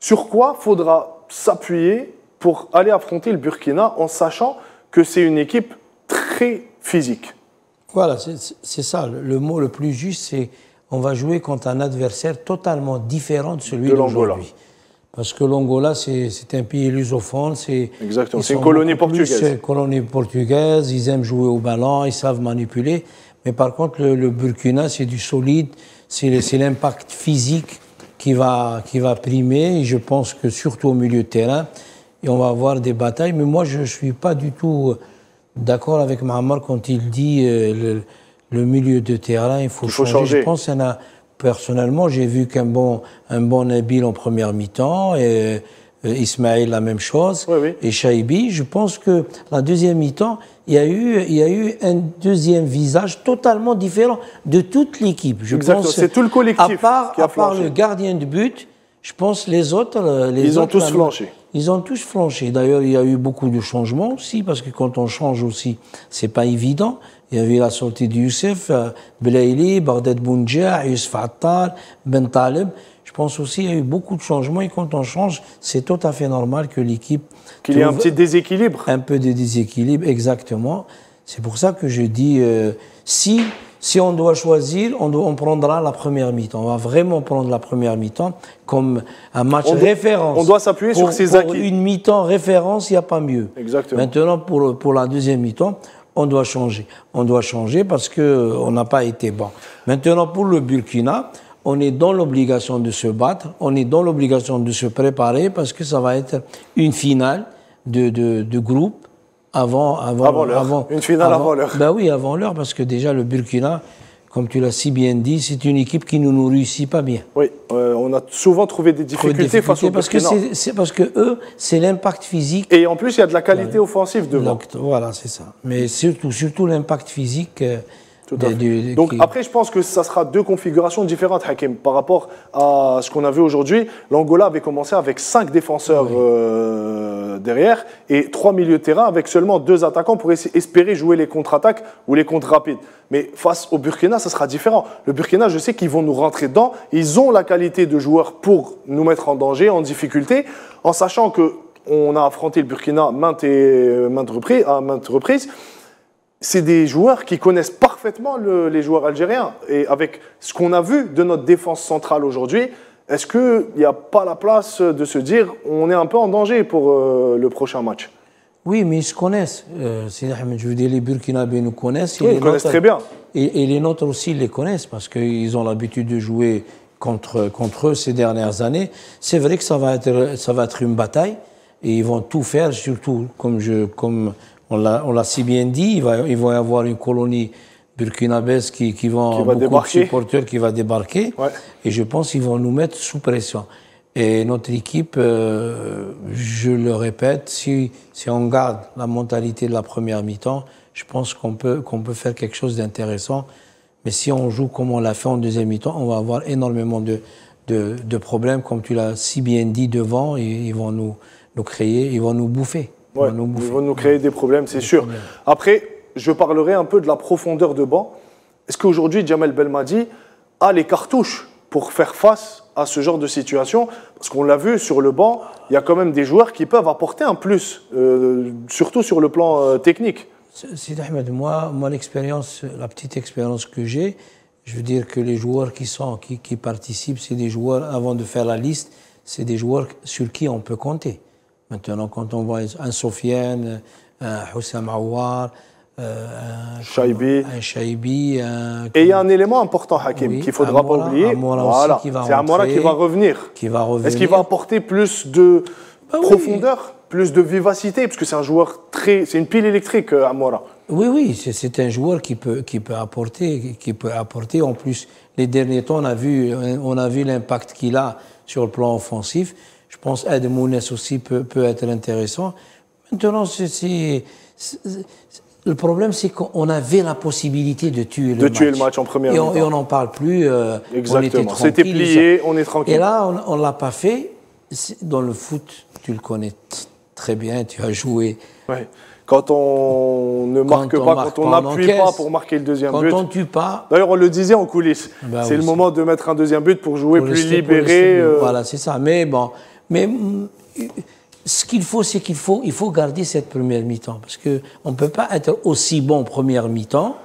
Sur quoi faudra s'appuyer pour aller affronter le Burkina en sachant que c'est une équipe très physique? Voilà, c'est ça. Le mot le plus juste, c'est on va jouer contre un adversaire totalement différent de celui d'aujourd'hui. Parce que l'Angola, c'est un pays lusophone. Exactement, c'est une colonie portugaise. C'est une colonie portugaise, ils aiment jouer au ballon, ils savent manipuler. Mais par contre, le Burkina, c'est du solide, c'est l'impact physique qui va primer. Et je pense que surtout au milieu de terrain, et on va avoir des batailles. Mais moi, je ne suis pas du tout d'accord avec Mahamar quand il dit le milieu de terrain, il faut changer. Je pense qu'il y en a. Personnellement, j'ai vu qu'un bon Nabil en première mi-temps, et Ismaël la même chose, oui. Et Chaibi. Je pense que la deuxième mi-temps, il y a eu un deuxième visage totalement différent de toute l'équipe. Exactement, c'est tout le collectif qui a flanché. À part le gardien de but, je pense les autres... Ils ont tous flanché. Ils ont tous flanché. D'ailleurs, il y a eu beaucoup de changements aussi, parce que quand on change aussi, c'est pas évident. Il y avait la sortie de Youssef, Belaïli, Bagdad Bounja, Youssef Attal, Ben Taleb. Je pense aussi qu'il y a eu beaucoup de changements et quand on change, c'est tout à fait normal que l'équipe... Qu'il y ait un petit déséquilibre. Un peu de déséquilibre, exactement. C'est pour ça que je dis, si on doit choisir, on prendra la première mi-temps. On va vraiment prendre la première mi-temps comme un match référence. On doit s'appuyer sur ses acquis. Pour une mi-temps référence, il n'y a pas mieux. Exactement. Maintenant, pour la deuxième mi-temps, on doit changer. On doit changer parce qu'on n'a pas été bon. Maintenant, pour le Burkina, on est dans l'obligation de se battre, on est dans l'obligation de se préparer parce que ça va être une finale de groupe avant l'heure. Une finale avant l'heure. Ben oui, avant l'heure, parce que déjà le Burkina, comme tu l'as si bien dit, c'est une équipe qui ne nous réussit pas bien. Oui, on a souvent trouvé des difficultés face au Burkina. Parce que eux, c'est l'impact physique. Et en plus, il y a de la qualité offensive devant. Donc, voilà, c'est ça. Mais surtout l'impact physique. Donc après, je pense que ça sera deux configurations différentes, Hakim, par rapport à ce qu'on a vu aujourd'hui. L'Angola avait commencé avec 5 défenseurs derrière et 3 milieux de terrain avec seulement 2 attaquants pour espérer jouer les contre-attaques ou les contre rapides. Mais face au Burkina, ça sera différent. Le Burkina, je sais qu'ils vont nous rentrer dedans. Ils ont la qualité de joueurs pour nous mettre en danger, en difficulté, en sachant qu'on a affronté le Burkina à maintes reprises. C'est des joueurs qui connaissent parfaitement les joueurs algériens. Et avec ce qu'on a vu de notre défense centrale aujourd'hui, est-ce qu'il n'y a pas la place de se dire on est un peu en danger pour le prochain match? Oui, mais ils se connaissent. Je veux dire, les Burkinabés nous connaissent. Oui, ils connaissent très bien. Et les nôtres aussi les connaissent parce qu'ils ont l'habitude de jouer contre eux ces dernières années. C'est vrai que ça va être une bataille et ils vont tout faire, surtout comme on l'a si bien dit, il va y avoir une colonie burkinabèse qui va beaucoup débarquer. De supporters qui va débarquer. Ouais. Et je pense qu'ils vont nous mettre sous pression. Et notre équipe, je le répète, si on garde la mentalité de la première mi-temps, je pense qu'on peut faire quelque chose d'intéressant. Mais si on joue comme on l'a fait en deuxième mi-temps, on va avoir énormément de problèmes, comme tu l'as si bien dit devant, et ils vont nous créer, ils vont nous bouffer. Ouais, ils vont nous créer des problèmes, c'est sûr. Après, je parlerai un peu de la profondeur de banc. Est-ce qu'aujourd'hui, Djamel Belmadi a les cartouches pour faire face à ce genre de situation? Parce qu'on l'a vu sur le banc, il y a quand même des joueurs qui peuvent apporter un plus, surtout sur le plan technique. Sid Ahmed, moi l'expérience, la petite expérience que j'ai, je veux dire que les joueurs qui participent, c'est des joueurs, avant de faire la liste, c'est des joueurs sur qui on peut compter. Maintenant, quand on voit un Sofiane, un Houssam Aouar, un Chaibi. Et il y a un élément important, Hakim, qu'il ne faudra pas oublier. Voilà. C'est Amoura qui va revenir. Est-ce qu'il va apporter plus de profondeur, plus de vivacité? Parce que c'est un joueur c'est une pile électrique, Amoura. Oui, c'est un joueur qui peut apporter. En plus, les derniers temps, on a vu l'impact qu'il a sur le plan offensif. Je pense qu'Ed Mounès aussi peut être intéressant. Maintenant, le problème, c'est qu'on avait la possibilité de tuer le match en première mi-temps. Et on n'en parle plus. Exactement. C'était plié, on est tranquille. Et là, on ne l'a pas fait. Dans le foot, tu le connais très bien, tu as joué. Ouais. Quand on ne marque pas, quand on n'appuie pas pour marquer le deuxième but. Quand on ne tue pas. D'ailleurs, on le disait en coulisses. C'est le moment de mettre un deuxième but pour jouer plus libéré. Voilà, c'est ça. Mais bon, Mais ce qu'il faut, c'est qu'il faut garder cette première mi-temps. Parce qu'on ne peut pas être aussi bon en première mi-temps.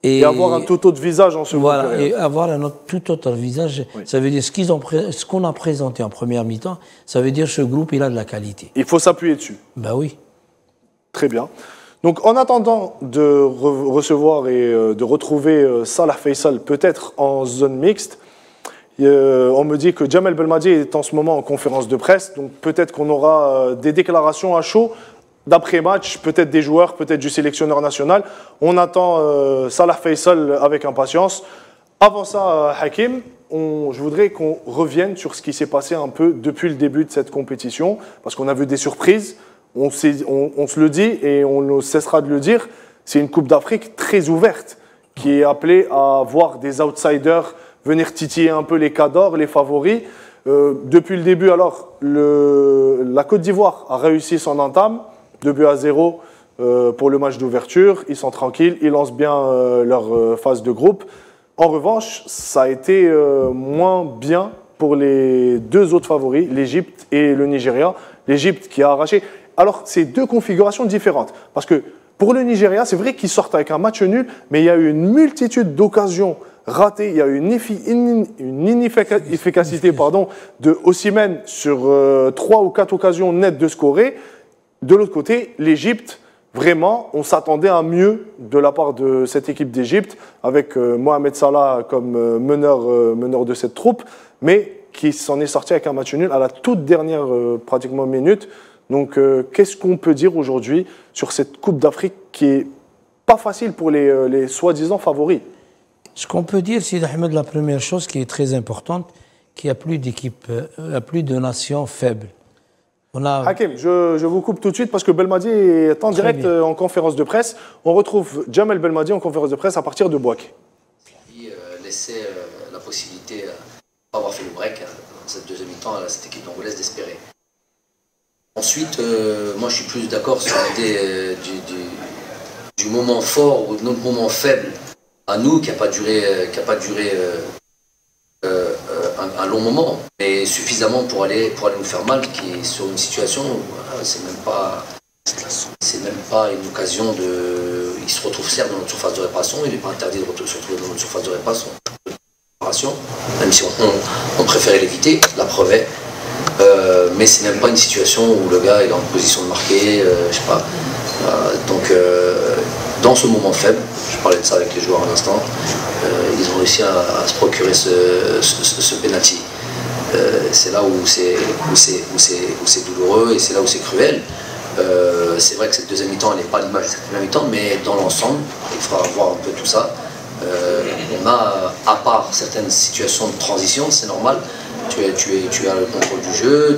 Et avoir un tout autre visage en seconde voilà, période. Et avoir un tout autre visage. Oui. Ça veut dire ce qu'on a présenté en première mi-temps, ça veut dire que ce groupe, il a de la qualité. Il faut s'appuyer dessus. Ben oui. Très bien. Donc, en attendant de recevoir et de retrouver Salah Faisal, peut-être en zone mixte, on me dit que Jamel Belmadi est en ce moment en conférence de presse. Donc, peut-être qu'on aura des déclarations à chaud d'après-match, peut-être des joueurs, peut-être du sélectionneur national. On attend Salah Faisal avec impatience. Avant ça, Hakim, je voudrais qu'on revienne sur ce qui s'est passé un peu depuis le début de cette compétition, parce qu'on a vu des surprises. On se le dit et on ne cessera de le dire, c'est une Coupe d'Afrique très ouverte qui est appelée à voir des outsiders venir titiller un peu les cadors, les favoris. Depuis le début, alors, la Côte d'Ivoire a réussi son entame, 2-0 pour le match d'ouverture. Ils sont tranquilles, ils lancent bien leur phase de groupe. En revanche, ça a été moins bien pour les deux autres favoris, l'Égypte et le Nigeria. L'Égypte qui a arraché. Alors, c'est deux configurations différentes. Parce que pour le Nigeria, c'est vrai qu'ils sortent avec un match nul, mais il y a eu une multitude d'occasions ratées. Il y a eu une inefficacité de Osimhen sur 3 ou 4 occasions nettes de scorer. De l'autre côté, l'Égypte, vraiment, on s'attendait à mieux de la part de cette équipe d'Égypte, avec Mohamed Salah comme meneur de cette troupe, mais qui s'en est sorti avec un match nul à la toute dernière pratiquement minute. Donc, qu'est-ce qu'on peut dire aujourd'hui sur cette Coupe d'Afrique qui n'est pas facile pour les soi-disant favoris? Ce qu'on peut dire, c'est Ahmed, la première chose qui est très importante, qu'il n'y a plus d'équipes, il n'y a plus de nations faibles. Hakim, je vous coupe tout de suite parce que Belmadi est en direct en conférence de presse. On retrouve Jamel Belmadi en conférence de presse à partir de Bouaké. Laisser la possibilité, pas avoir fait le break dans cette deuxième mi-temps à cette équipe d'Angolaise d'espérer. Ensuite, moi je suis plus d'accord sur l'idée du moment fort ou de notre moment faible à nous qui n'a pas duré, un long moment, mais suffisamment pour aller nous faire mal, qui est sur une situation où voilà, c'est même pas une occasion de. Il se retrouve certes dans notre surface de réparation, il n'est pas interdit de se retrouver dans notre surface de réparation, même si on préférait l'éviter, la preuve est. Mais c'est même pas une situation où le gars est en position de marquer, je sais pas. Donc dans ce moment faible, je parlais de ça avec les joueurs à l'instant, ils ont réussi à se procurer ce penalty. C'est là où c'est douloureux et c'est là où c'est cruel. C'est vrai que cette deuxième mi-temps, elle n'est pas l'image de cette première mi-temps, mais dans l'ensemble, il faudra voir un peu tout ça. On a, à part certaines situations de transition, c'est normal, tu as le contrôle du jeu,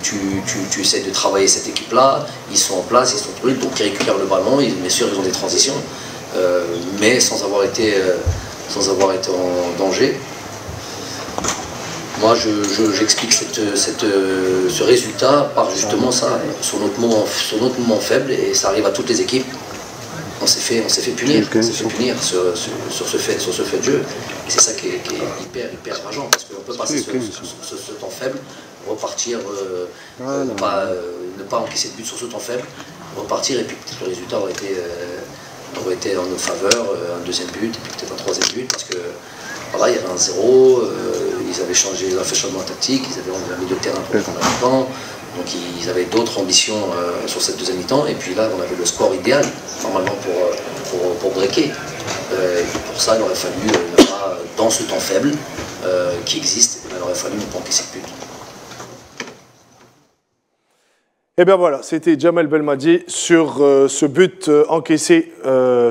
tu essaies de travailler cette équipe-là, ils sont en place, ils sont trucs, donc ils récupèrent le ballon, bien sûr ils ont des transitions, mais sans avoir été en danger. Moi j'explique ce résultat par justement ça, sur notre moment faible, et ça arrive à toutes les équipes. On s'est fait punir sur ce fait de jeu. Et c'est ça qui est hyper rageant, parce qu'on peut passer ce temps faible, repartir, ne pas encaisser de but sur ce temps faible, repartir, et puis peut-être le résultat aurait été en notre faveur, un deuxième but, et puis peut-être un troisième but, parce que voilà, il y avait un 0, ils avaient fait changement tactique, ils avaient enlevé un milieu de terrain pour prendre un temps. Donc ils avaient d'autres ambitions sur cette deuxième mi-temps, et puis là on avait le score idéal normalement pour breaker. Et pour ça il aurait fallu ne pas, dans ce temps faible qui existe, il aurait fallu ne pas encaisser de but. Et bien voilà, c'était Jamel Belmadi sur ce but encaissé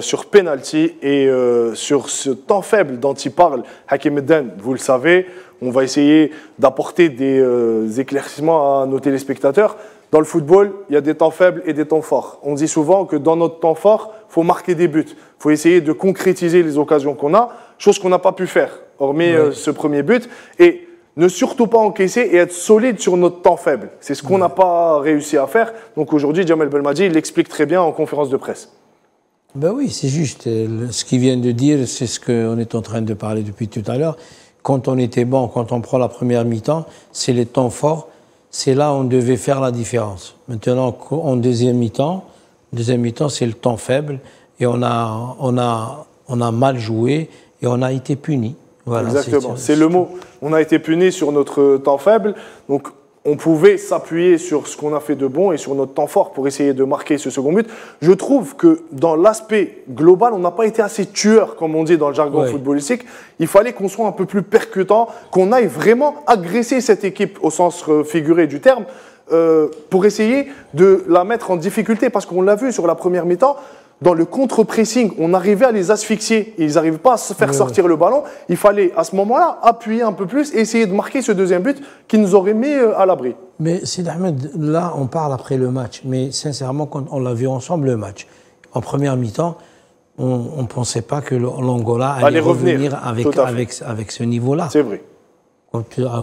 sur penalty et sur ce temps faible dont il parle Hakim Eden, vous le savez. On va essayer d'apporter des éclaircissements à nos téléspectateurs. Dans le football, il y a des temps faibles et des temps forts. On dit souvent que dans notre temps fort, il faut marquer des buts. Il faut essayer de concrétiser les occasions qu'on a, chose qu'on n'a pas pu faire, hormis ce premier but. Et ne surtout pas encaisser et être solide sur notre temps faible. C'est ce qu'on n'a pas réussi à faire. Donc aujourd'hui, Jamel Belmadi l'explique très bien en conférence de presse. Ben oui, c'est juste. Ce qu'il vient de dire, c'est ce qu'on est en train de parler depuis tout à l'heure, quand on était bon, quand on prend la première mi-temps, c'est les temps forts. C'est là où on devait faire la différence. Maintenant, en deuxième mi-temps, c'est le temps faible et on a mal joué et on a été puni. Voilà, exactement, c'est le mot. On a été puni sur notre temps faible, donc on pouvait s'appuyer sur ce qu'on a fait de bon et sur notre temps fort pour essayer de marquer ce second but. Je trouve que dans l'aspect global, on n'a pas été assez tueur, comme on dit dans le jargon footballistique. Il fallait qu'on soit un peu plus percutant, qu'on aille vraiment agresser cette équipe au sens figuré du terme, pour essayer de la mettre en difficulté. Parce qu'on l'a vu sur la première mi-temps, dans le contre-pressing, on arrivait à les asphyxier. Ils n'arrivaient pas à se faire sortir le ballon. Il fallait, à ce moment-là, appuyer un peu plus et essayer de marquer ce deuxième but qui nous aurait mis à l'abri. Mais Sidi Ahmed, là, on parle après le match. Mais sincèrement, quand on l'a vu ensemble, le match, en première mi-temps, on ne pensait pas que l'Angola allait revenir avec ce niveau-là. C'est vrai.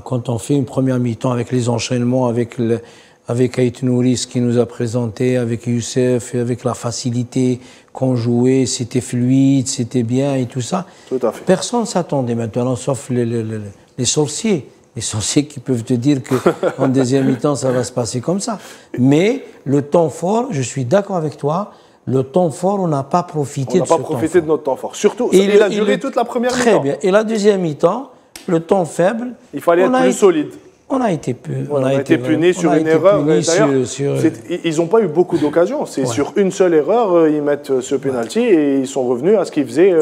Quand on fait une première mi-temps avec les enchaînements, avec Ait Nouris qui nous a présenté, avec Youssef, et avec la facilité qu'on jouait, c'était fluide, c'était bien et tout ça. Tout à fait. Personne ne s'attendait maintenant, sauf les sorciers. Les sorciers qui peuvent te dire qu'en deuxième mi-temps, ça va se passer comme ça. Mais le temps fort, je suis d'accord avec toi, le temps fort, on n'a pas profité de ce temps fort. On n'a pas profité de notre temps fort. Surtout, il a duré toute la première mi-temps. Très bien. Et la deuxième mi-temps, le temps faible. Il fallait être plus solide. On a été punis sur une erreur. D'ailleurs, ils n'ont pas eu beaucoup d'occasions. C'est sur une seule erreur, ils mettent ce penalty et ils sont revenus à ce qu'ils faisaient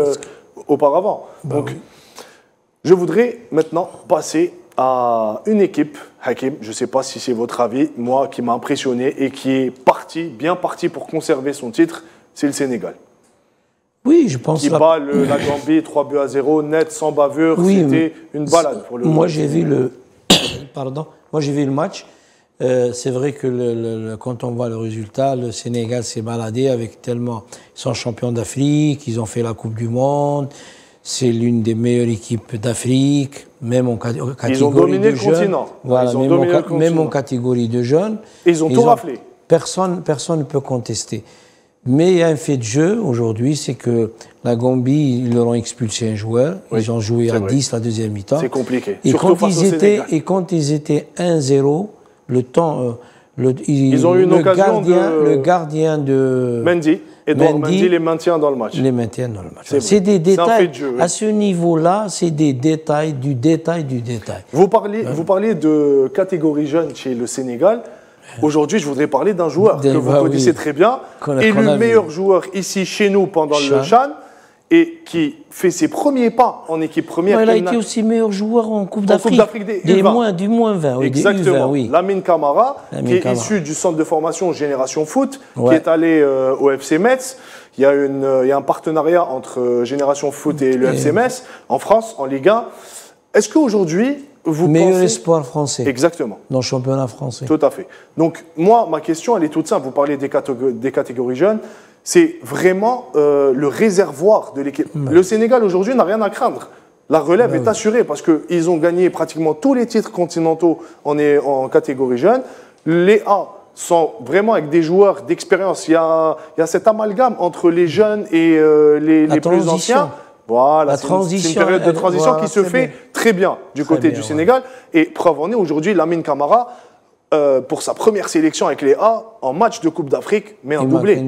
auparavant. Donc, je voudrais maintenant passer à une équipe, Hakim, je ne sais pas si c'est votre avis, moi qui m'a impressionné et qui est bien parti pour conserver son titre, c'est le Sénégal. Oui, je pense. Qui bat la Gambie 3-0, net, sans bavure, c'était une balade pour le Moi, j'ai vu le match. C'est vrai que quand on voit le résultat, le Sénégal s'est baladé avec tellement. Ils sont champions d'Afrique, ils ont fait la Coupe du Monde. C'est l'une des meilleures équipes d'Afrique, même en catégorie de jeunes. Ils ont dominé le continent. Voilà, même en catégorie de jeunes. Et ils ont tout raflé. Personne ne peut contester. Mais il y a un fait de jeu aujourd'hui, c'est que la Gambie, ils leur ont expulsé un joueur. Ils ont joué à 10 la deuxième mi-temps. C'est compliqué. Et quand ils étaient 1-0, le temps... ils ont eu une occasion le gardien de... Mendy. Edouard Mendy les maintient dans le match. Les maintient dans le match. C'est des détails. À ce niveau-là, c'est des détails, du détail. Vous parlez de catégorie jeune chez le Sénégal. Aujourd'hui, je voudrais parler d'un joueur que vous connaissez très bien, élu meilleur joueur ici chez nous pendant le CHAN, et qui fait ses premiers pas en équipe première. Il a été aussi meilleur joueur en Coupe d'Afrique du moins 20. Exactement. Des U20, Lamine Camara, qui est issu du centre de formation Génération Foot, qui est allé au FC Metz. Il y a un partenariat entre Génération Foot et le FC Metz, en France, en Ligue 1. Est-ce qu'aujourd'hui, vous pensez... Meilleur espoir français. Exactement. Dans le championnat français. Tout à fait. Donc, moi, ma question, elle est toute simple. Vous parlez des catégories jeunes. C'est vraiment le réservoir de l'équipe. Le Sénégal, aujourd'hui, n'a rien à craindre. La relève est assurée parce qu'ils ont gagné pratiquement tous les titres continentaux en catégorie jeune. Les A sont vraiment avec des joueurs d'expérience. Il y a cet amalgame entre les jeunes et les plus anciens. Voilà, c'est une période de transition qui se fait très bien du côté du Sénégal. Et preuve en est, aujourd'hui, Lamine Camara, pour sa première sélection avec les A, en match de Coupe d'Afrique, mais un doublé.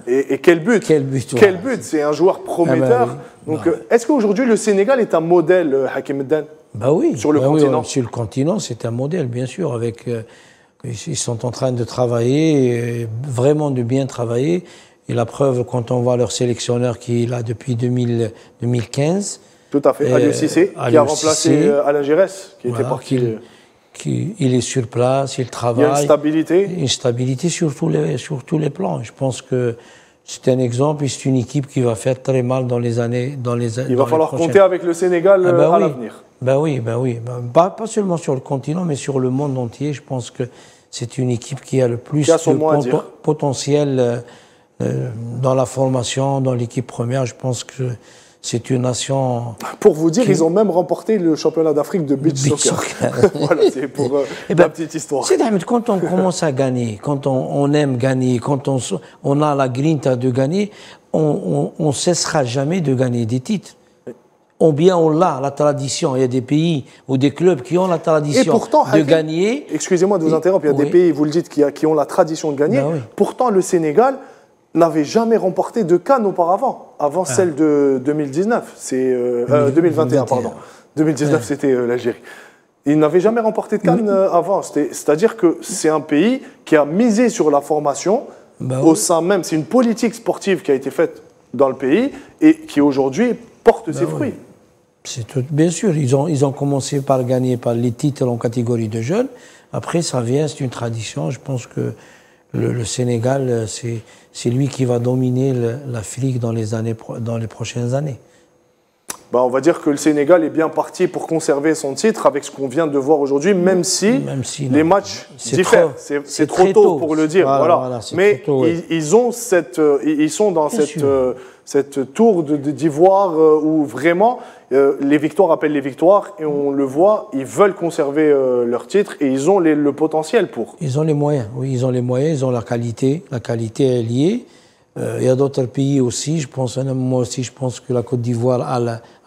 Et quel but! Quel but! C'est un joueur prometteur. Donc, est-ce qu'aujourd'hui, le Sénégal est un modèle, Hakim Edden, sur le continent? Sur le continent, c'est un modèle, bien sûr. Ils sont en train de travailler, vraiment de bien travailler. Et la preuve, quand on voit leur sélectionneur qui est là depuis 2015. Tout à fait, Aliou Cissé, qui a remplacé Alain Giresse, qui était parti. Il est sur place, il travaille. Il y a une stabilité. Une stabilité sur tous les plans. Je pense que c'est un exemple et c'est une équipe qui va faire très mal dans les années. Il va falloir compter avec le Sénégal à l'avenir. Oui. Pas seulement sur le continent, mais sur le monde entier. Je pense que c'est une équipe qui a le plus de potentiel dans la formation, dans l'équipe première. Je pense que c'est une nation... Pour vous dire, ils ont même remporté le championnat d'Afrique de beach soccer. Voilà, c'est pour la petite histoire. Quand on commence à gagner, quand on aime gagner, quand on a la grinta de gagner, on ne cessera jamais de gagner des titres. ou bien on l'a, la tradition. Il y a des pays ou des clubs qui ont la tradition pourtant, de gagner. Excusez-moi de vous interrompre, il y a des pays, vous le dites, qui ont la tradition de gagner. Ben oui. Pourtant, le Sénégal n'avait jamais remporté de CAN auparavant, avant celle de 2019. C'est 2021, pardon. 2019, c'était l'Algérie. Il n'avait jamais remporté de CAN avant. C'est-à-dire que c'est un pays qui a misé sur la formation au sein même. C'est une politique sportive qui a été faite dans le pays et qui aujourd'hui porte ses fruits. C'est tout, bien sûr, ils ont commencé par gagner par les titres en catégorie de jeunes. Après, ça vient, c'est une tradition. Je pense que le Sénégal, c'est lui qui va dominer l'Afrique dans les prochaines années. Bah, on va dire que le Sénégal est bien parti pour conserver son titre avec ce qu'on vient de voir aujourd'hui, même si les matchs diffèrent. C'est trop tôt pour le dire. Voilà. Mais tôt, ils sont dans cette tour d'ivoire où vraiment les victoires appellent les victoires et on le voit, ils veulent conserver leur titre et ils ont le potentiel pour. Ils ont les moyens, oui, ils ont les moyens, ils ont la qualité est liée. Il y a d'autres pays aussi, moi aussi je pense que la Côte d'Ivoire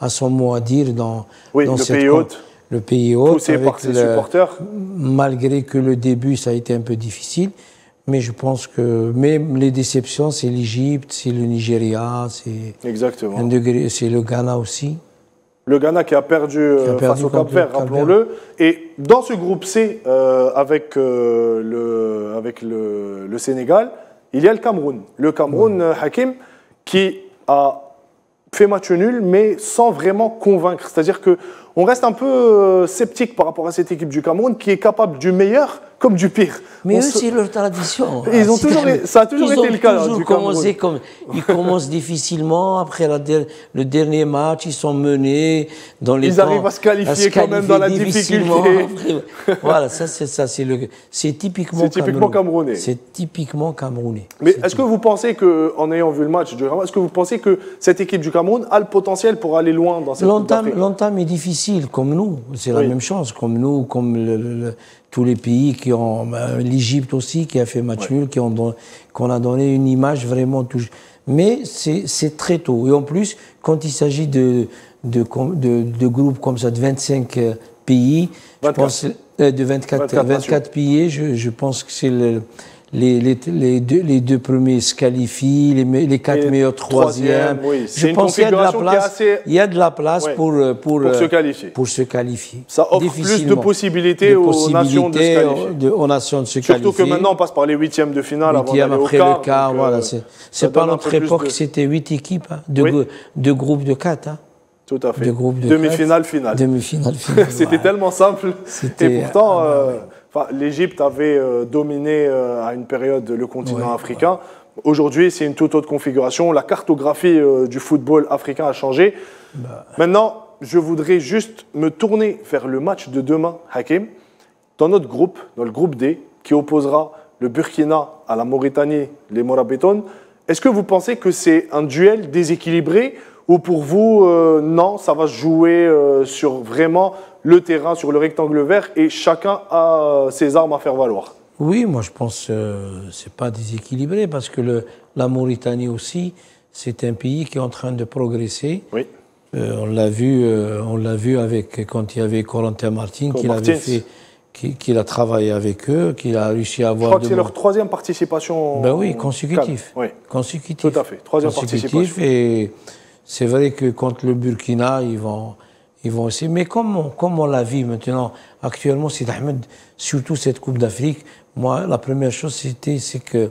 a son mot à dire dans le pays hôte, poussé par ses supporters. Malgré que le début ça a été un peu difficile, mais je pense que même les déceptions, c'est l'Égypte, c'est le Nigeria, c'est le Ghana aussi. Le Ghana qui a perdu face au Cap-Vert, rappelons-le. Et dans ce groupe C, avec le Sénégal, il y a le Cameroun. Le Cameroun, Hakim, qui a fait match nul, mais sans vraiment convaincre. C'est-à-dire qu'on reste un peu sceptique par rapport à cette équipe du Cameroun, qui est capable du meilleur comme du pire. Mais eux, c'est leur tradition. Ça a toujours été le cas du Cameroun. Ils commencent difficilement. Après le dernier match, ils sont menés dans les Ils arrivent à se qualifier quand même dans la difficulté. Voilà, c'est typiquement camerounais. C'est typiquement camerounais. Mais est-ce que vous pensez qu'en ayant vu le match du Cameroun, est-ce que vous pensez que cette équipe du Cameroun a le potentiel pour aller loin dans cette Coupe d'Afrique ? L'entame est difficile, comme nous. C'est la même chose, comme nous, comme tous les pays qui ont, l'Égypte aussi, qui a fait match nul, qu'on a donné une image vraiment touchante. Mais c'est très tôt. Et en plus, quand il s'agit de groupes comme ça, de 25 pays, 24. Je pense, de 24 pays, je pense que c'est les deux premiers se qualifient, les 4 meilleurs troisièmes. Oui. Je pense qu'il y a de la place pour se qualifier. Ça offre plus de possibilités aux nations de se qualifier. Surtout que maintenant on passe par les huitièmes de finale avant d'aller au quart. Le quart, voilà. C'est pas notre époque, c'était 8 équipes, deux groupes de 4. Tout à fait. Demi-finale, finale. C'était tellement simple. Et pourtant, l'Égypte avait dominé à une période le continent africain. Aujourd'hui, c'est une toute autre configuration. La cartographie du football africain a changé. Maintenant, je voudrais juste me tourner vers le match de demain, Hakim, dans notre groupe, dans le groupe D, qui opposera le Burkina à la Mauritanie, les Morabitones. Est-ce que vous pensez que c'est un duel déséquilibré ou pour vous, non, ça va se jouer sur vraiment le terrain, sur le rectangle vert et chacun a ses armes à faire valoir? Oui, moi je pense que c'est pas déséquilibré parce que la Mauritanie aussi, c'est un pays qui est en train de progresser. Oui. On l'a vu avec quand il y avait Corentin Martin qu'il a travaillé avec eux, qu'il a réussi à avoir. Je crois que c'est leur troisième participation. Ben oui, consécutif. Oui. Consécutif. Tout à fait. Troisième participation. Et c'est vrai que contre le Burkina, ils vont essayer. Mais comme on l'a vu maintenant, actuellement, c'est Ahmed, surtout cette Coupe d'Afrique, moi, la première chose, c'est que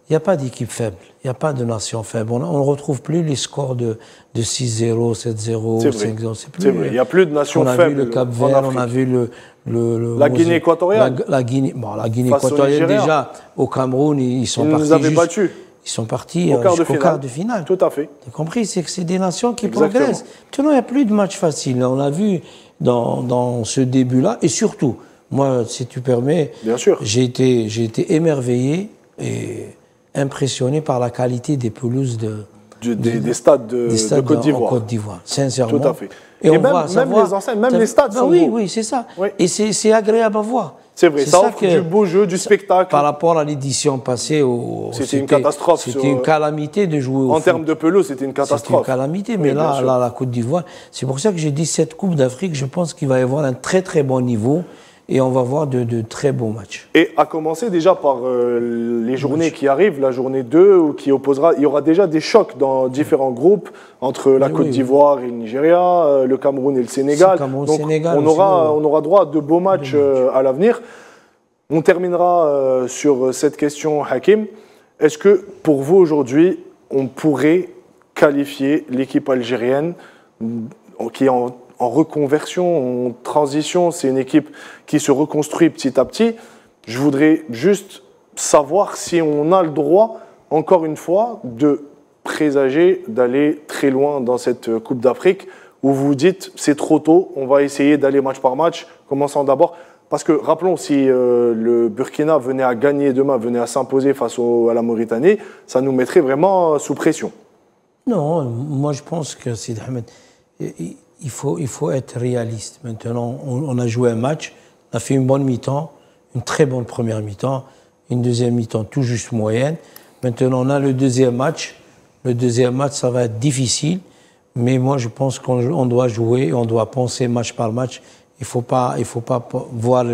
il n'y a pas d'équipe faible, il n'y a pas de nation faible. On ne retrouve plus les scores de 6-0, 7-0, 5-0. C'est vrai, il n'y a plus de nation faible. On a vu le Cap-Vert, on a vu la Guinée équatoriale. La Guinée équatoriale, déjà, au Cameroun, ils sont partis. Ils nous avaient battus. Ils sont partis jusqu'au quart de finale. Tout à fait. Tu as compris? C'est que c'est des nations qui progressent. Maintenant, il n'y a plus de match facile. On l'a vu dans ce début-là. Et surtout, moi, si tu permets, bien sûr, j'ai été émerveillé et impressionné par la qualité des pelouses des stades de Côte d'Ivoire. En Côte d'Ivoire, sincèrement. Tout à fait. Et même les enseignes, même les stades sont beaux. Oui, c'est ça. Oui. Et c'est agréable à voir. C'est vrai, ça offre du beau jeu, du spectacle. Par rapport à l'édition passée, c'était une catastrophe. C'était une calamité de jouer au foot. En termes de pelouse, c'était une catastrophe. C'était une calamité, mais là, la Côte d'Ivoire, c'est pour ça que j'ai dit cette Coupe d'Afrique, je pense qu'il va y avoir un très très bon niveau et on va voir de très beaux matchs. Et à commencer déjà par les journées qui arrivent, la journée 2, qui opposera, il y aura déjà des chocs dans différents groupes entre la Côte d'Ivoire et le Nigeria, le Cameroun et le Sénégal. Donc on aura droit à de beaux matchs à l'avenir. On terminera sur cette question, Hakim. Est-ce que pour vous aujourd'hui, on pourrait qualifier l'équipe algérienne qui est en reconversion, en transition, c'est une équipe qui se reconstruit petit à petit. Je voudrais juste savoir si on a le droit, encore une fois, de présager d'aller très loin dans cette Coupe d'Afrique, où vous dites c'est trop tôt, on va essayer d'aller match par match, commençant d'abord. Parce que rappelons, si le Burkina venait à gagner demain, venait à s'imposer face à la Mauritanie, ça nous mettrait vraiment sous pression. Non, moi je pense que Sidi Ahmed, il faut être réaliste. Maintenant, on a joué un match, on a fait une bonne mi-temps, une très bonne première mi-temps, une deuxième mi-temps tout juste moyenne. Maintenant, on a le deuxième match. Le deuxième match, ça va être difficile, mais moi, je pense qu'on doit jouer, on doit penser match par match. Il faut pas voir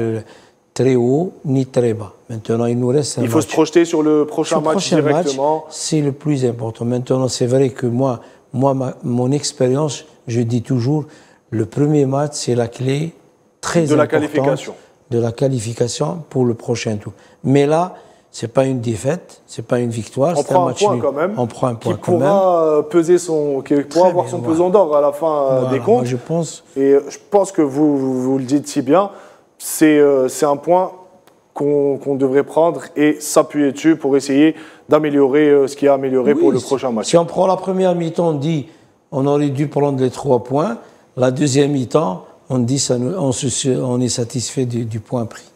très haut ni très bas. Maintenant, il nous reste un match. Il faut se projeter sur le prochain match directement. C'est le plus important. Maintenant, c'est vrai que moi, mon expérience, je dis toujours, le premier match, c'est la clé très importante de la qualification pour le prochain tour. Mais là, c'est pas une défaite, c'est pas une victoire, c'est un match nul. On prend un point quand même. Qui pourra peser qui pourra avoir son pesant d'or à la fin des comptes. Je pense. Et je pense que vous le dites si bien, c'est un point qu'on devrait prendre et s'appuyer dessus pour essayer d'améliorer ce qui est amélioré pour le prochain match. Si on prend la première mi-temps, on dit on aurait dû prendre les 3 points. La deuxième mi-temps, on dit on est satisfait du point pris.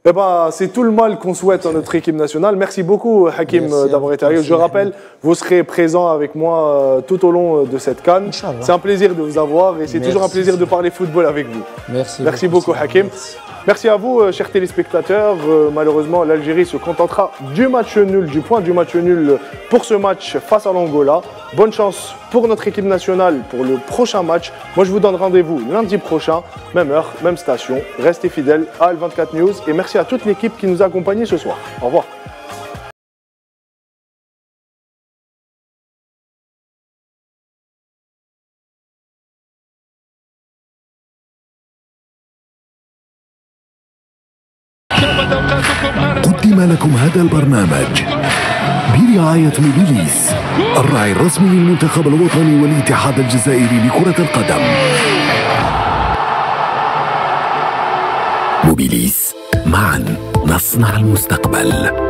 Eh ben, c'est tout le mal qu'on souhaite à notre équipe nationale. Merci beaucoup, Hakim, d'avoir été arrivé. Je rappelle, vous serez présent avec moi tout au long de cette CAN. C'est un plaisir de vous avoir et c'est toujours un plaisir de parler football avec vous. Merci beaucoup, Hakim. Merci à vous, chers téléspectateurs. Malheureusement, l'Algérie se contentera du match nul, du point du match nul pour ce match face à l'Angola. Bonne chance pour notre équipe nationale pour le prochain match. Moi, je vous donne rendez-vous lundi prochain, même heure, même station. Restez fidèles à Al24 News et merci à toute l'équipe qui nous a accompagnés ce soir. Au revoir. قدم لكم هذا البرنامج برعاية موبيليس الراعي الرسمي للمنتخب الوطني والاتحاد الجزائري لكرة القدم. موبيليس، معا نصنع المستقبل.